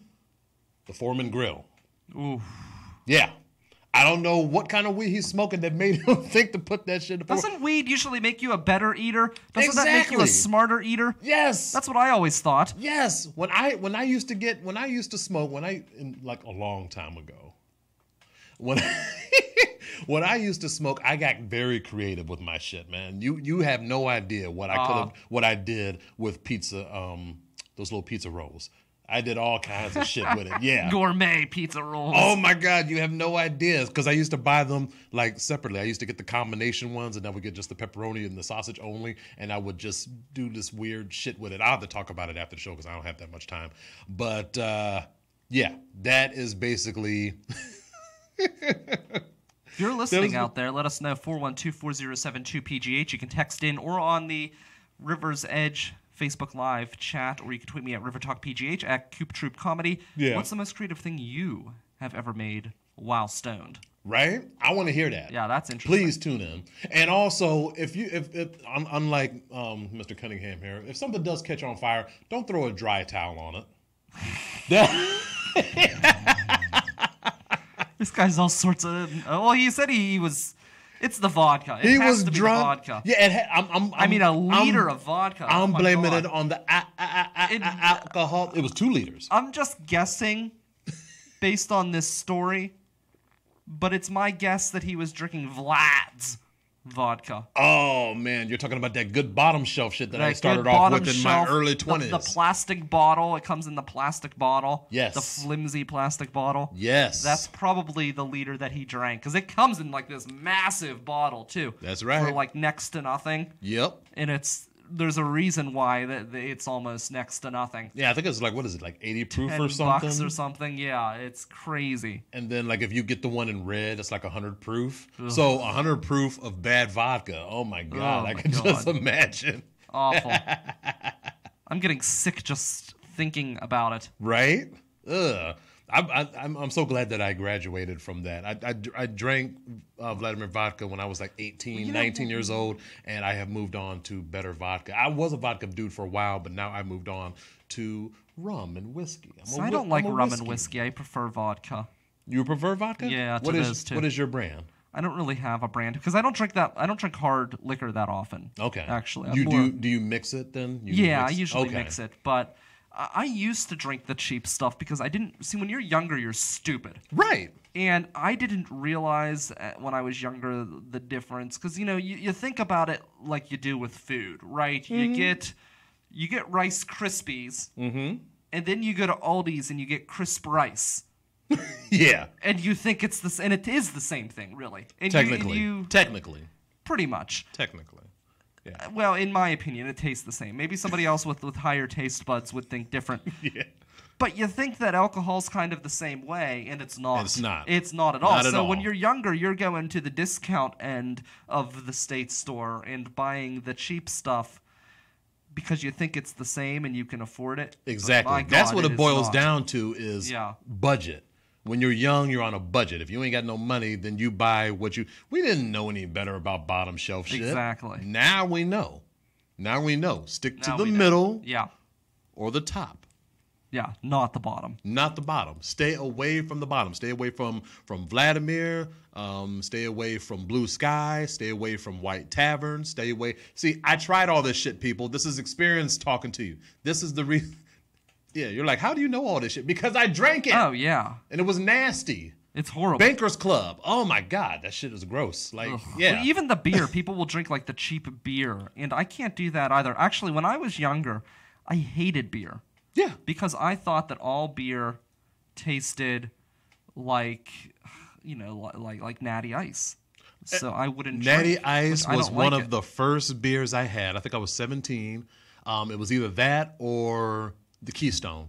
S2: the Foreman grill.
S1: Ooh.
S2: Yeah. I don't know what kind of weed he's smoking that made him think to put that shit in the Foreman.
S1: Doesn't weed usually make you a better eater? Doesn't that make you a
S2: Exactly.
S1: smarter eater?
S2: Yes.
S1: That's what I always thought.
S2: Yes. When I used to smoke, like a long time ago, when When I used to smoke, I got very creative with my shit, man. You have no idea what I could have, what I did with pizza, those little pizza rolls. I did all kinds of shit with it. Yeah.
S1: Gourmet pizza rolls.
S2: Oh my God, you have no idea. Because I used to buy them like separately. I used to get the combination ones, and then we get just the pepperoni and the sausage only. And I would just do this weird shit with it. I'll have to talk about it after the show because I don't have that much time. But yeah, that is basically.
S1: If you're listening out there, let us know. 412-4072-PGH. You can text in or on the River's Edge Facebook Live chat, or you can tweet me at RiverTalkPGH at Coop Troop Comedy.
S2: Yeah.
S1: What's the most creative thing you have ever made while stoned?
S2: Right? I want to hear that.
S1: Yeah, that's interesting.
S2: Please tune in. And also, if unlike Mr. Cunningham here, if something does catch on fire, don't throw a dry towel on it.
S1: This guy's all sorts of. Well, he said he was. It's the vodka. It
S2: He
S1: has
S2: was
S1: to be
S2: drunk.
S1: The vodka.
S2: Yeah,
S1: I mean, a liter of vodka.
S2: I'm
S1: Oh my
S2: blaming
S1: God.
S2: it on the alcohol. It was 2 liters.
S1: I'm just guessing based on this story, but it's my guess that he was drinking Vlad's vodka.
S2: Oh man, you're talking about that good bottom shelf shit that I
S1: That
S2: started
S1: good
S2: off
S1: bottom
S2: with in my
S1: shelf,
S2: early 20s.
S1: The plastic bottle. It comes in the plastic bottle.
S2: Yes.
S1: The flimsy plastic bottle.
S2: Yes.
S1: That's probably the liter that he drank, because it comes in like this massive bottle too.
S2: That's right.
S1: For like next to nothing.
S2: Yep.
S1: And there's a reason why that it's almost next to nothing.
S2: Yeah, I think it's like, what is it, like 80 proof or
S1: $10
S2: something?
S1: or something. Yeah, it's crazy.
S2: And then like if you get the one in red, it's like 100 proof. Ugh. So 100 proof of bad vodka. Oh my God, I can just imagine.
S1: Awful. I'm getting sick just thinking about it.
S2: Right? Ugh. I'm so glad that I graduated from that. I drank Vladimir vodka when I was like 18, 19 years old, and I have moved on to better vodka. I was a vodka dude for a while, but now I moved on to rum and whiskey.
S1: I don't like rum and whiskey. I prefer vodka.
S2: You prefer vodka?
S1: Yeah,
S2: what is
S1: too.
S2: What is your brand?
S1: I don't really have a brand because I don't drink hard liquor that often.
S2: Okay.
S1: Actually,
S2: do you mix it then?
S1: I usually mix it, but I used to drink the cheap stuff because I didn't see when you're younger, you're stupid.
S2: Right.
S1: And I didn't realize when I was younger the difference because you think about it like you do with food, right? Mm-hmm. You get Rice Krispies, and then you go to Aldi's and you get crisp rice.
S2: Yeah.
S1: And you think it's this, and it is the same thing, really. And
S2: Technically.
S1: Pretty much.
S2: Technically. Yeah.
S1: Well, in my opinion, it tastes the same. Maybe somebody else with higher taste buds would think different.
S2: Yeah.
S1: But you think that alcohol's kind of the same way, and it's not.
S2: It's not.
S1: It's not at all.
S2: Not at all.
S1: When you're younger, you're going to the discount end of the state store and buying the cheap stuff because you think it's the same and you can afford it.
S2: Exactly. That's what it boils down to is budget. When you're young, you're on a budget. If you ain't got no money, then you buy what you... We didn't know any better about bottom shelf shit.
S1: Exactly.
S2: Now we know. Stick to the middle or the top.
S1: Yeah, not the bottom.
S2: Not the bottom. Stay away from the bottom. Stay away from Vladimir. Stay away from Blue Sky. Stay away from White Tavern. Stay away... See, I tried all this shit, people. This is experience talking to you. This is the reason... Yeah, you're like, how do you know all this shit? Because I drank it.
S1: Oh, yeah.
S2: And it was nasty.
S1: It's horrible.
S2: Bankers Club. Oh, my God. that shit is gross. Like, yeah.
S1: Well, even the beer. People will drink, like, the cheap beer. And I can't do that either. Actually, when I was younger, I hated beer.
S2: Yeah.
S1: Because I thought that all beer tasted like, like Natty Ice. So I wouldn't drink.
S2: Natty Ice was one of the first beers I had. I think I was 17. It was either that or... the Keystone.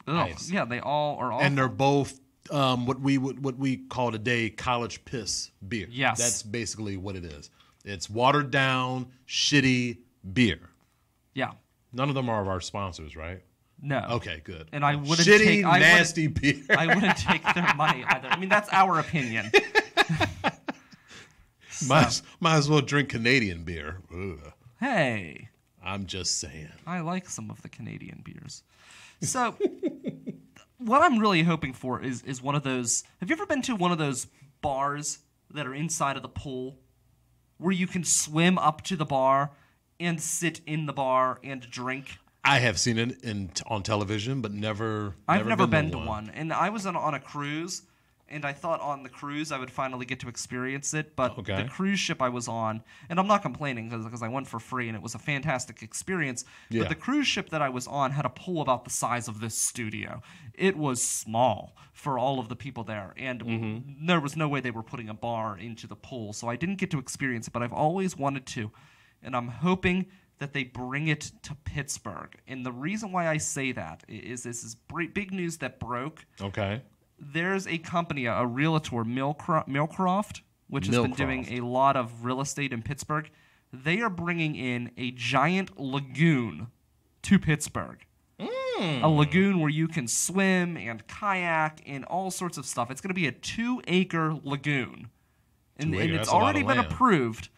S2: Ice.
S1: Yeah, they all are awful.
S2: And they're both what we call today college piss beer.
S1: Yes.
S2: That's basically what it is. It's watered down, shitty beer.
S1: Yeah.
S2: None of them are our sponsors, right?
S1: No.
S2: Okay, good.
S1: And I wouldn't
S2: nasty beer.
S1: I wouldn't take their money either. I mean, that's our opinion.
S2: Might as well drink Canadian beer. Ugh.
S1: Hey.
S2: I'm just saying.
S1: I like some of the Canadian beers. So, what I'm really hoping for is one of those... Have you ever been to one of those bars that are inside of the pool where you can swim up to the bar and sit in the bar and drink?
S2: I have seen it on television, but never
S1: I've never been to one. And I was on a cruise, and I thought on the cruise I would finally get to experience it, but
S2: Okay.
S1: the cruise ship I was on, and I'm not complaining because I went for free and it was a fantastic experience,
S2: Yeah.
S1: but the cruise ship that I was on had a pool about the size of this studio. It was small for all of the people there, and there was no way they were putting a bar into the pool, so I didn't get to experience it, but I've always wanted to, and I'm hoping that they bring it to Pittsburgh. And the reason why I say that is this is big news that broke.
S2: Okay.
S1: There's a company, a realtor, Millcroft, which has been doing a lot of real estate in Pittsburgh. They are bringing in a giant lagoon to Pittsburgh. A lagoon where you can swim and kayak and all sorts of stuff. It's going to be a 2-acre lagoon. And it's
S2: that's a lot
S1: already
S2: of
S1: been
S2: land.
S1: approved.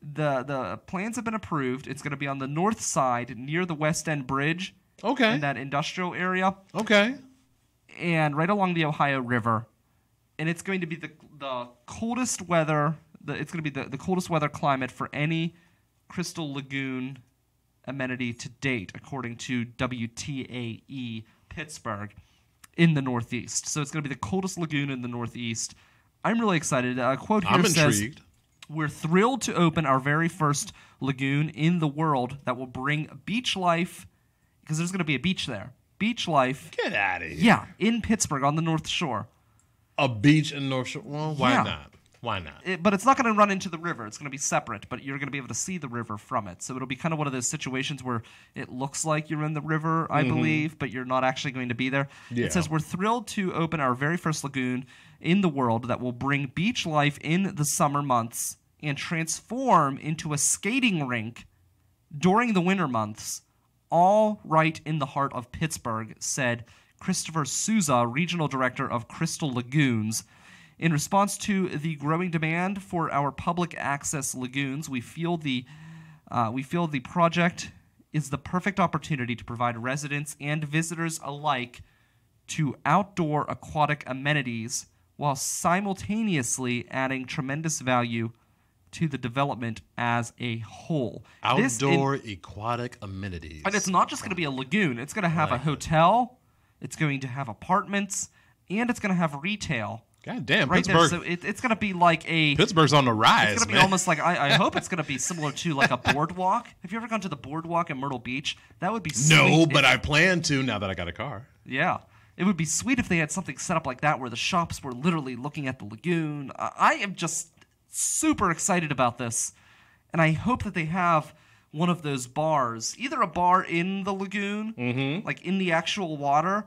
S1: The plans have been approved. It's going to be on the north side near the West End Bridge
S2: Okay.
S1: in that industrial area
S2: Okay.
S1: and right along the Ohio River. And it's going to be the coldest weather. It's going to be the coldest weather climate for any Crystal Lagoon amenity to date, according to WTAE Pittsburgh in the Northeast. So it's going to be the coldest lagoon in the Northeast. I'm really excited. A quote here
S2: I'm
S1: says,
S2: intrigued.
S1: "We're thrilled to open our very first lagoon in the world that will bring beach life," because there's going to be a beach there. Beach life.
S2: Get out of here.
S1: Yeah, in Pittsburgh on the North Shore.
S2: A beach in North Shore. Well, why
S1: Yeah.
S2: not? Why not?
S1: But it's not going to run into the river. It's going to be separate, but you're going to be able to see the river from it. So it'll be kind of one of those situations where it looks like you're in the river, I believe, but you're not actually going to be there.
S2: Yeah.
S1: It says, "We're thrilled to open our very first lagoon in the world that will bring beach life in the summer months and transform into a skating rink during the winter months, all right in the heart of Pittsburgh," said Christopher Souza, Regional Director of Crystal Lagoons. "In response to the growing demand for our public access lagoons, we feel the project is the perfect opportunity to provide residents and visitors alike to outdoor aquatic amenities while simultaneously adding tremendous value to the development as a whole."
S2: Outdoor aquatic amenities.
S1: And it's not just going to be a lagoon. It's going to have a hotel, it's going to have apartments, and it's going to have retail.
S2: God damn,
S1: Right there,
S2: Pittsburgh.
S1: so it's going to be like a.
S2: Pittsburgh's on the rise,
S1: It's going to be
S2: man.
S1: almost like I hope it's going to be similar to like a boardwalk. Have you ever gone to the boardwalk in Myrtle Beach? That would be sweet.
S2: No, but I plan to now that I got a car.
S1: Yeah, it would be sweet if they had something set up like that where the shops were literally looking at the lagoon. I am just super excited about this, and I hope that they have one of those bars, either a bar in the lagoon, like in the actual water,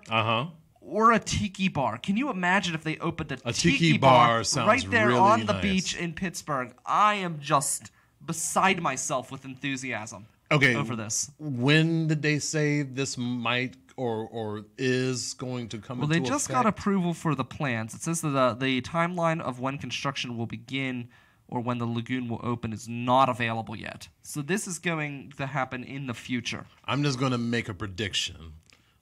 S1: or a tiki bar. Can you imagine if they opened a
S2: tiki bar sounds
S1: right there
S2: really
S1: on the
S2: nice.
S1: beach in Pittsburgh? I am just beside myself with enthusiasm over this.
S2: When did they say this might or is going to come
S1: Well,
S2: into
S1: they just
S2: effect?
S1: got approval for the plans. It says that the timeline of when construction will begin or when the lagoon will open is not available yet. So this is going to happen in the future.
S2: I'm just going to make a prediction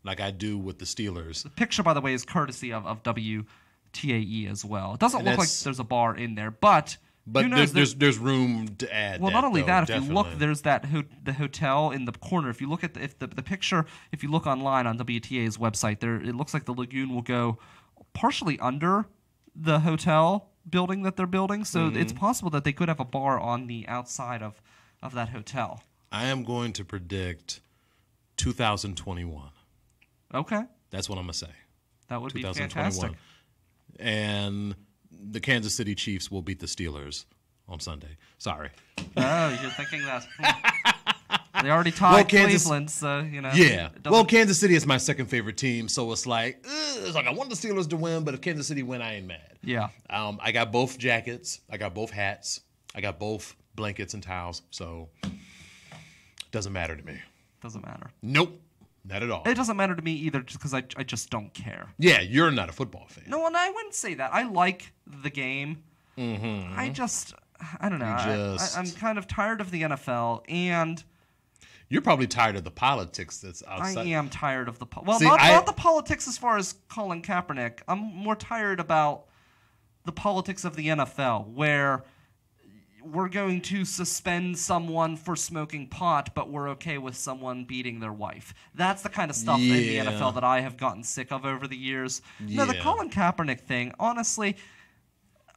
S2: like I do with the Steelers.
S1: The picture, by the way, is courtesy of WTAE as well. It doesn't look like
S2: that's-
S1: there's a bar in there, but
S2: But
S1: who knows?
S2: there's room to add.
S1: Well,
S2: that,
S1: not only
S2: though,
S1: that, if
S2: definitely.
S1: you look, there's that the hotel in the corner. If you look at the picture, if you look online on WTA's website, there it looks like the lagoon will go partially under the hotel building that they're building. So it's possible that they could have a bar on the outside of that hotel.
S2: I am going to predict 2021.
S1: Okay,
S2: That's what I'm gonna say.
S1: that would be
S2: 2021.
S1: fantastic.
S2: And the Kansas City Chiefs will beat the Steelers on Sunday. Sorry.
S1: Oh, you're thinking that. They already tied Cleveland, so, you know.
S2: Yeah.
S1: it
S2: Well,
S1: doesn't-
S2: Kansas City is my second favorite team, so it's like I want the Steelers to win, but if Kansas City win, I ain't mad.
S1: Yeah.
S2: I got both jackets. I got both hats. I got both blankets and towels, so it doesn't matter to me.
S1: Doesn't matter.
S2: Nope. Not at all.
S1: It doesn't matter to me either, just because I just don't care.
S2: Yeah, you're not a football fan.
S1: No, and I wouldn't say that. I like the game. Mm-hmm. I don't know. I'm kind of tired of the NFL, and
S2: You're probably tired of the politics that's outside.
S1: I am tired of the
S2: See,
S1: not the politics as far as Colin Kaepernick. I'm more tired about the politics of the NFL, where we're going to suspend someone for smoking pot, but we're okay with someone beating their wife. That's the kind of stuff in the NFL that I have gotten sick of over the years. No, the Colin Kaepernick thing, honestly,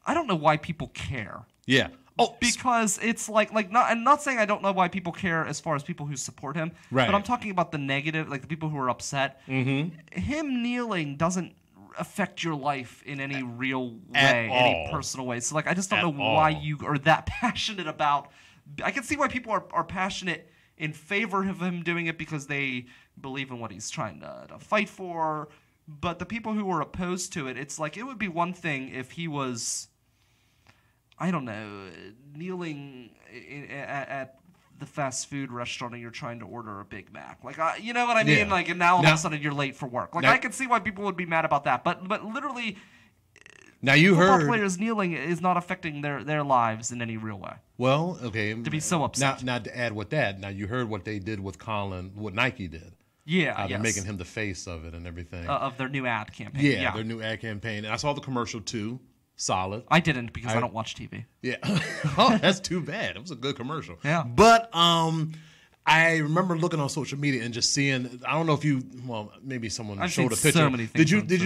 S1: I don't know why people care.
S2: Yeah. Oh,
S1: because it's I'm not saying I don't know why people care as far as people who support him,
S2: right.
S1: But I'm talking about the negative, like the people who are upset.
S2: Mm-hmm.
S1: Him kneeling doesn't affect your life in any real way, any personal way. So, like, I just don't know why you are that passionate about. I can see why people are passionate in favor of him doing it because they believe in what he's trying to fight for. But the people who are opposed to it, it's like it would be one thing if he was, I don't know, kneeling at the fast food restaurant and you're trying to order a Big Mac. Like, you know what I mean? Like, and now all of a sudden you're late for work. Like, I can see why people would be mad about that. But literally,
S2: now you
S1: football
S2: heard
S1: players kneeling is not affecting their lives in any real way.
S2: Well, okay.
S1: To be so upset.
S2: Now to add with that, now you heard what they did with Colin, what Nike did.
S1: Yeah,
S2: they're making him the face of it and everything.
S1: Of their new ad campaign.
S2: Yeah, their new ad campaign. And I saw the commercial too. Solid.
S1: I didn't because I don't watch TV.
S2: Yeah. Oh, that's too bad. It was a good commercial.
S1: Yeah.
S2: But I remember looking on social media and just seeing. I don't know if you. Well, maybe someone showed a picture.
S1: So many things.
S2: Did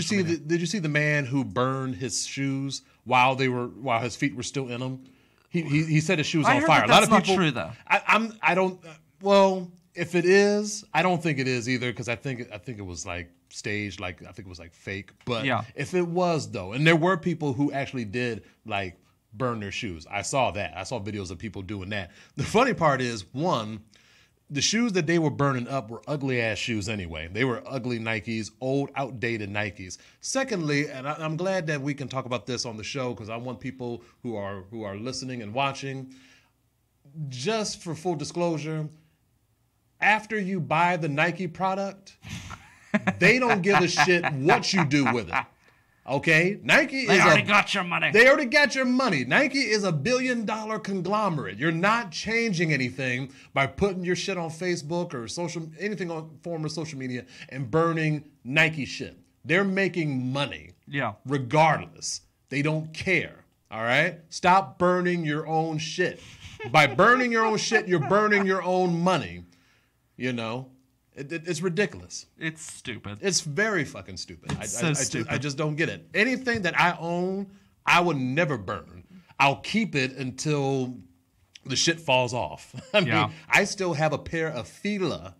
S2: you see the man who burned his shoes while his feet were still in them? He set his shoes on fire.
S1: A lot of people. Not true though.
S2: I don't. Well, if it is, I don't think it is either because I think it was like staged, like I think it was like fake. But if it was though, and there were people who actually did like burn their shoes. I saw that. I saw videos of people doing that. The funny part is, one, the shoes that they were burning up were ugly ass shoes anyway. They were ugly Nikes, old, outdated Nikes. Secondly, and I'm glad that we can talk about this on the show because I want people who are listening and watching. Just for full disclosure, after you buy the Nike product, they don't give a shit what you do with it. Okay? They
S1: already got your money.
S2: They already got your money. Nike is a $1 billion conglomerate. You're not changing anything by putting your shit on Facebook or anything on form of social media and burning Nike shit. They're making money.
S1: Yeah.
S2: Regardless. They don't care. All right? Stop burning your own shit. By burning your own shit, you're burning your own money. You know? It's ridiculous.
S1: It's stupid.
S2: It's very fucking stupid.
S1: Stupid.
S2: I just don't get it. Anything that I own, I would never burn. I'll keep it until the shit falls off. I mean, I still have a pair of Fila.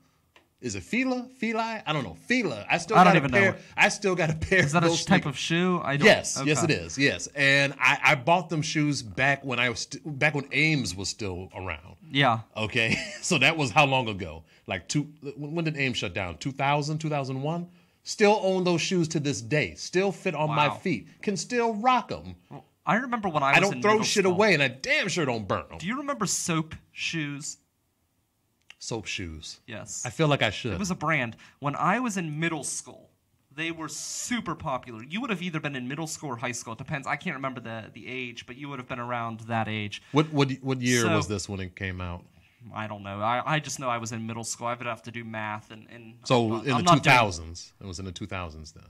S2: Is it Fila? Fili? I don't know. Fila. I still got a pair. I still got a pair.
S1: Is that a type of shoe?
S2: Yes, it is. Yes, and I bought them shoes back when Ames was still around.
S1: Yeah.
S2: Okay, so that was how long ago? Like when did Ames shut down? 2000, 2001? Still own those shoes to this day. Still fit on my feet. Can still rock them.
S1: Well, I remember when I was
S2: don't throw shit away, and I damn sure don't burn them.
S1: Do you remember soap shoes?
S2: Soap shoes.
S1: Yes.
S2: I feel like I should.
S1: It was a brand. When I was in middle school, they were super popular. You would have either been in middle school or high school. It depends. I can't remember the age, but you would have been around that age.
S2: What year was this when it came out?
S1: I don't know. I just know I was in middle school. I would have to do math and
S2: so in the 2000s. It was in the 2000s then.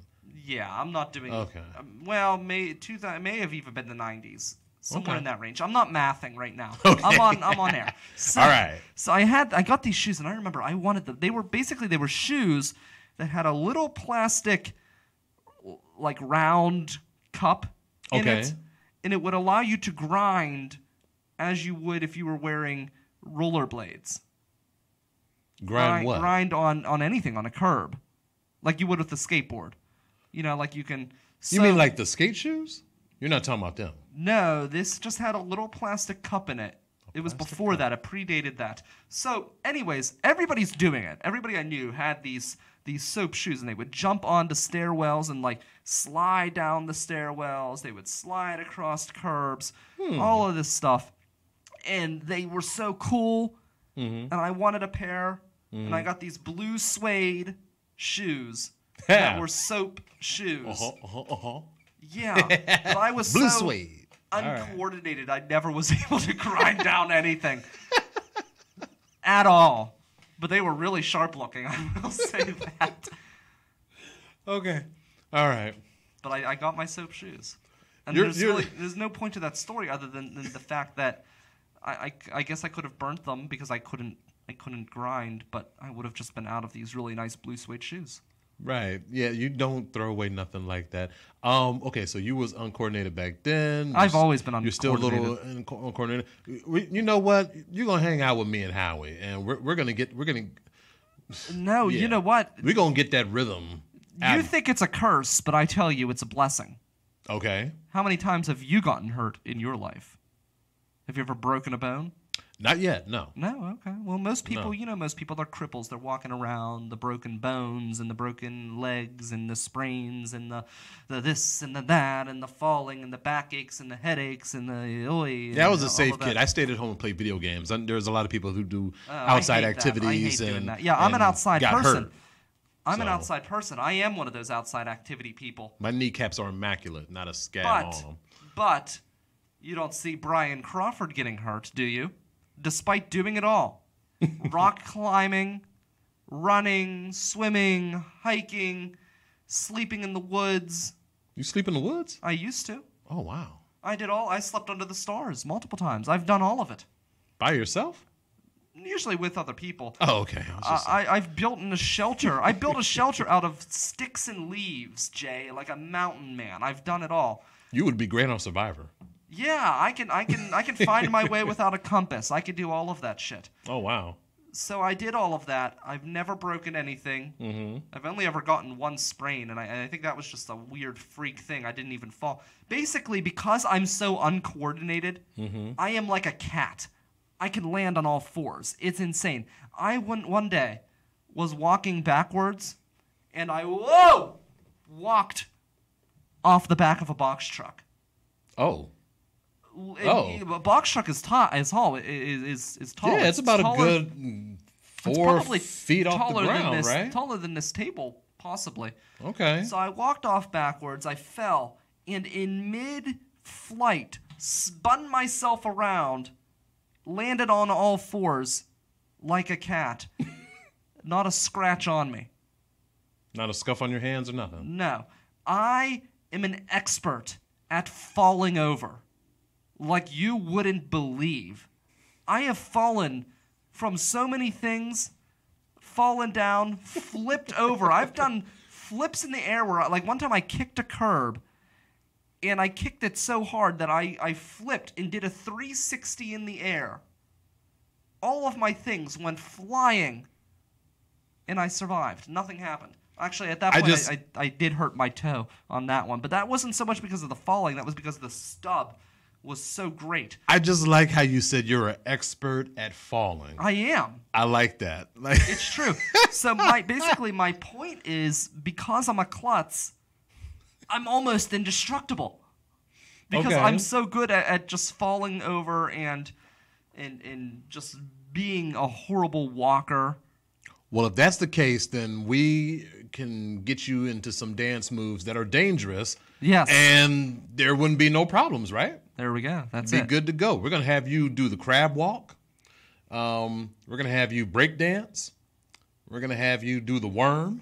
S1: Yeah, I'm not doing.
S2: Okay.
S1: Well, may have even been the 90s. Somewhere in that range. I'm not mathing right now.
S2: Okay.
S1: I'm on air. So,
S2: all right.
S1: So I got these shoes, and I remember I wanted them. They were shoes that had a little plastic, like round cup in it, and it would allow you to grind as you would if you were wearing rollerblades.
S2: Grind what?
S1: Grind on anything, on a curb, like you would with a skateboard. You know, like you can.
S2: You mean like the skate shoes? You're not talking about them.
S1: No, this just had a little plastic cup in it. It was before that. It predated that. So, anyways, everybody's doing it. Everybody I knew had these soap shoes, and they would jump onto stairwells and like slide down the stairwells. They would slide across curbs, all of this stuff. And they were so cool, and I wanted a pair, and I got these blue suede shoes that were soap shoes. Yeah, but I was
S2: blue
S1: so
S2: suede.
S1: Uncoordinated. I never was able to grind down anything at all. But they were really sharp looking. I will say that.
S2: Okay, all right.
S1: But I got my soap shoes, and there's no point to that story other than the fact that I guess I could have burnt them because I couldn't grind, but I would have just been out of these really nice blue suede shoes.
S2: Right. Yeah, you don't throw away nothing like that. Okay, so you was uncoordinated back then.
S1: I've always been
S2: You're still a little uncoordinated. You know what? You're going to hang out with me and Howie, and we're going to
S1: No,
S2: yeah.
S1: You know what?
S2: We're going to get that rhythm.
S1: You think it's a curse, but I tell you it's a blessing.
S2: Okay.
S1: How many times have you gotten hurt in your life? Have you ever broken a bone?
S2: Not yet, no.
S1: No, okay. Well, most people,
S2: No.
S1: most people, they're cripples. They're walking around, the broken bones and the broken legs and the sprains and the this and the that and the falling and the backaches and the headaches and the oi.
S2: Yeah, I was a
S1: all
S2: safe
S1: of that.
S2: kid. I stayed at home and played video games. There's a lot of people who do
S1: I
S2: outside
S1: hate that.
S2: activities.
S1: I hate doing
S2: and
S1: that. Yeah, I'm an
S2: and
S1: outside
S2: got
S1: person.
S2: hurt.
S1: I'm an
S2: So-
S1: outside person. I am one of those outside activity people.
S2: My kneecaps are immaculate, not a scab on them.
S1: But you don't see Brian Crawford getting hurt, do you? Despite doing it all. Rock climbing, running, swimming, hiking, sleeping in the woods.
S2: You sleep in the woods?
S1: I used to.
S2: Oh, wow.
S1: I slept under the stars multiple times. I've done all of it.
S2: By yourself?
S1: Usually with other people.
S2: Oh, okay. I was just
S1: I've built in a shelter. I built a shelter out of sticks and leaves, Jay, like a mountain man. I've done it all.
S2: You would be great on Survivor.
S1: Yeah, I can find my way without a compass. I could do all of that shit.
S2: Oh, wow.
S1: So I did all of that. I've never broken anything.
S2: Mm-hmm.
S1: I've only ever gotten one sprain, and I think that was just a weird freak thing. I didn't even fall. Basically, because I'm so uncoordinated, I am like a cat. I can land on all fours. It's insane. I one day was walking backwards, and I walked off the back of a box truck.
S2: Oh.
S1: A box truck is tall. Is tall.
S2: Yeah, it's about
S1: taller,
S2: a good
S1: it's
S2: 4
S1: probably
S2: feet off the
S1: taller than
S2: ground,
S1: this,
S2: right?
S1: Taller than this table, possibly.
S2: Okay.
S1: So I walked off backwards. I fell, and in mid-flight, spun myself around, landed on all fours, like a cat. Not a scratch on me.
S2: Not a scuff on your hands or nothing.
S1: No, I am an expert at falling over. Like you wouldn't believe. I have fallen from so many things, fallen down, flipped over. I've done flips in the air where, like one time I kicked a curb, and I kicked it so hard that I flipped and did a 360 in the air. All of my things went flying, and I survived. Nothing happened. Actually, at that point, I did hurt my toe on that one. But that wasn't so much because of the falling. That was because the stub was so great.
S2: I just like how you said you're an expert at falling.
S1: I am.
S2: I like that. Like
S1: It's true. So basically my point is, because I'm a klutz, I'm almost indestructible. Because
S2: Okay.
S1: I'm so good at just falling over and just being a horrible walker.
S2: Well, if that's the case, then we can get you into some dance moves that are dangerous.
S1: Yes.
S2: And there wouldn't be no problems, right?
S1: There we go. That's
S2: Be
S1: it.
S2: good to go. We're going to have you do the crab walk. We're going to have you break dance. We're going to have you do the worm.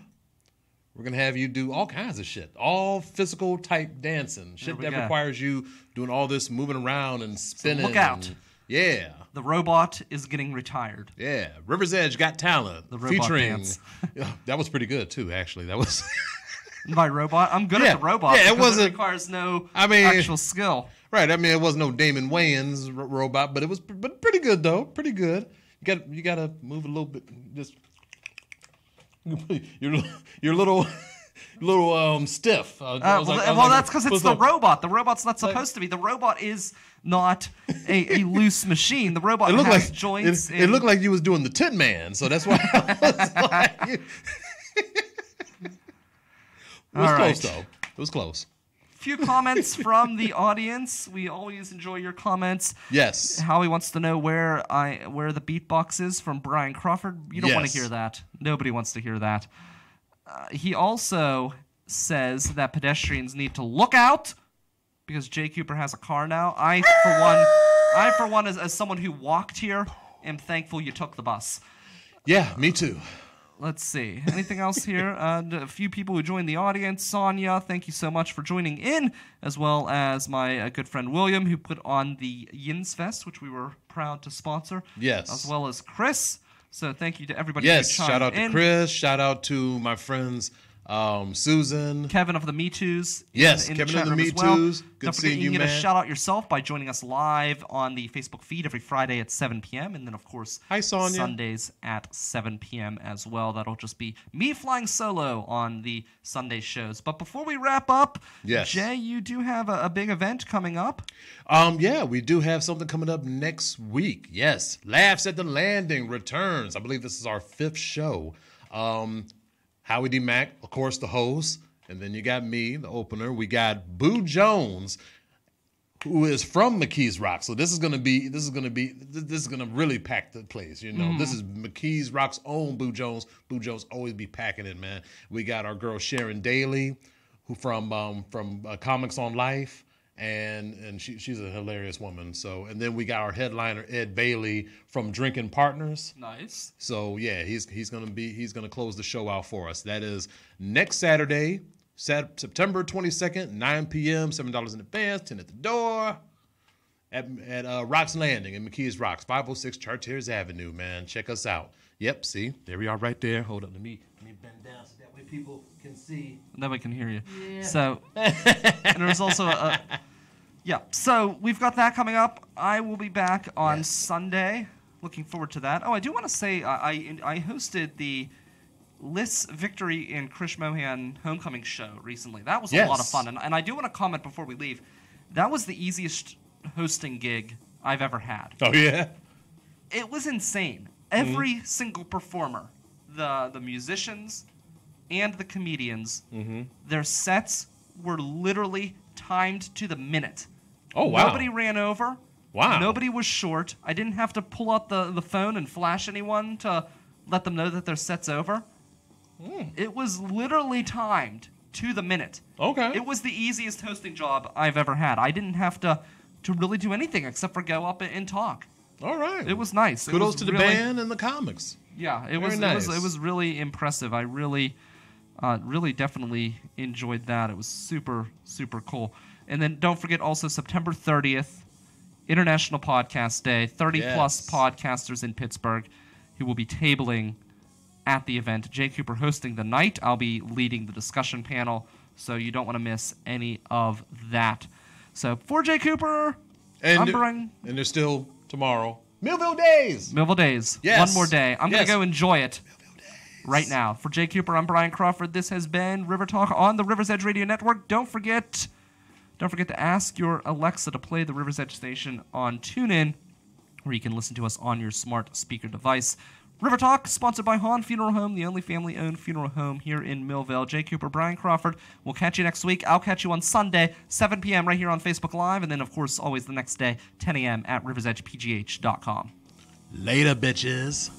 S2: We're going to have you do all kinds of shit. All physical type dancing. Shit
S1: we
S2: that
S1: go.
S2: requires you doing all this moving around and spinning.
S1: look out.
S2: Yeah.
S1: The robot is getting retired.
S2: Yeah. River's Edge Got Talent.
S1: The robot
S2: featuring.
S1: dance.
S2: Yeah, that was pretty good too, actually. That was.
S1: By robot, I'm good
S2: Yeah.
S1: at the robot.
S2: Yeah, it
S1: because
S2: wasn't-
S1: requires no
S2: I mean-
S1: actual skill.
S2: Right. I mean, it wasn't no Damon Wayans robot, but it was pretty good though. Pretty good. You got to move a little bit. Just your little stiff.
S1: Well, that's because it's the robot. The robot's not supposed to be. The robot is not a loose machine. The robot
S2: It looked
S1: has
S2: like
S1: joints.
S2: It looked like you was doing the Tin Man, so that's why I was like, it was
S1: All
S2: close
S1: right.
S2: though. It was close.
S1: Few comments from the audience. We always enjoy your comments.
S2: Yes.
S1: Howie wants to know where the beatbox is from Brian Crawford. You don't want
S2: Yes.
S1: to hear that. Nobody wants to hear that. He also says that pedestrians need to look out because Jay Cooper has a car now. I for one, as someone who walked here, am thankful you took the bus.
S2: Yeah, me too.
S1: Let's see. Anything else here? A few people who joined the audience. Sonia, thank you so much for joining in, as well as my good friend William, who put on the Yins Fest, which we were proud to sponsor.
S2: Yes.
S1: As well as Chris. So thank you to everybody.
S2: Yes,
S1: who chimed
S2: shout out to
S1: in.
S2: Chris. Shout out to my friends Susan.
S1: Kevin of the Me Too's.
S2: Yes,
S1: in
S2: Kevin
S1: the
S2: of
S1: chat
S2: the
S1: room
S2: Me
S1: as well.
S2: Too's. Good
S1: Don't forget,
S2: seeing
S1: you
S2: you,
S1: can get a
S2: man.
S1: shout out yourself by joining us live on the Facebook feed every Friday at 7 p.m. And then, of course,
S2: Hi, Sonia.
S1: Sundays at 7 p.m. as well. That'll just be me flying solo on the Sunday shows. But before we wrap up,
S2: Yes.
S1: Jay, you do have a big event coming up.
S2: Yeah, we do have something coming up next week. Yes, Laughs at the Landing returns. I believe this is our 5th show. Howie D. Mack, of course, the host, and then you got me, the opener. We got Boo Jones, who is from McKees Rock. So this is gonna really pack the place. You know, This is McKees Rock's own Boo Jones. Boo Jones always be packing it, man. We got our girl Sharon Daly, who from Comics on Life. And she's a hilarious woman. So, and then we got our headliner Ed Bailey from Drinking Partners.
S1: Nice.
S2: So yeah, he's gonna close the show out for us. That is next Saturday, September 22nd, 9 p.m. $7 in advance, 10 at the door. At Rocks Landing in McKees Rocks, 506 Chartiers Avenue. Man, check us out. Yep, see, there we are right there. Hold up, let me bend down so that way people can see.
S1: Then we can hear you. Yeah. So, and there's also yeah. So we've got that coming up. I will be back on Sunday. Looking forward to that. Oh, I do want to say I hosted the Liz Victory and Krish Mohan Homecoming show recently. That was a lot of fun. And I do want to comment before we leave. That was the easiest hosting gig I've ever had.
S2: Oh, yeah?
S1: It was insane. Every single performer, the musicians and the comedians, their sets were literally timed to the minute.
S2: Oh, wow.
S1: Nobody ran over.
S2: Wow.
S1: Nobody was short. I didn't have to pull out the phone and flash anyone to let them know that their set's over. It was literally timed to the minute.
S2: Okay.
S1: It was the easiest hosting job I've ever had. I didn't have to really do anything except for go up and talk.
S2: All right.
S1: It was nice.
S2: Kudos to the band and the comics.
S1: Yeah, it
S2: Very
S1: was
S2: nice.
S1: it was really impressive. I really definitely enjoyed that. It was super, super cool. And then don't forget also September 30th, International Podcast Day. 30-plus podcasters in Pittsburgh who will be tabling at the event. Jay Cooper hosting the night. I'll be leading the discussion panel, so you don't want to miss any of that. So for Jay Cooper, I'm Brian.
S2: And there's still tomorrow. Millville Days.
S1: Millville Days.
S2: Yes.
S1: One more day. I'm going to
S2: Yes.
S1: go enjoy it right now. For Jay Cooper, I'm Brian Crawford. This has been River Talk on the River's Edge Radio Network. Don't forget to ask your Alexa to play the River's Edge station on TuneIn, where you can listen to us on your smart speaker device. River Talk, sponsored by Hahn Funeral Home, the only family-owned funeral home here in Millville. Jay Cooper, Brian Crawford. We'll catch you next week. I'll catch you on Sunday, 7 p.m. right here on Facebook Live, and then, of course, always the next day, 10 a.m. at riversedgepgh.com.
S2: Later, bitches.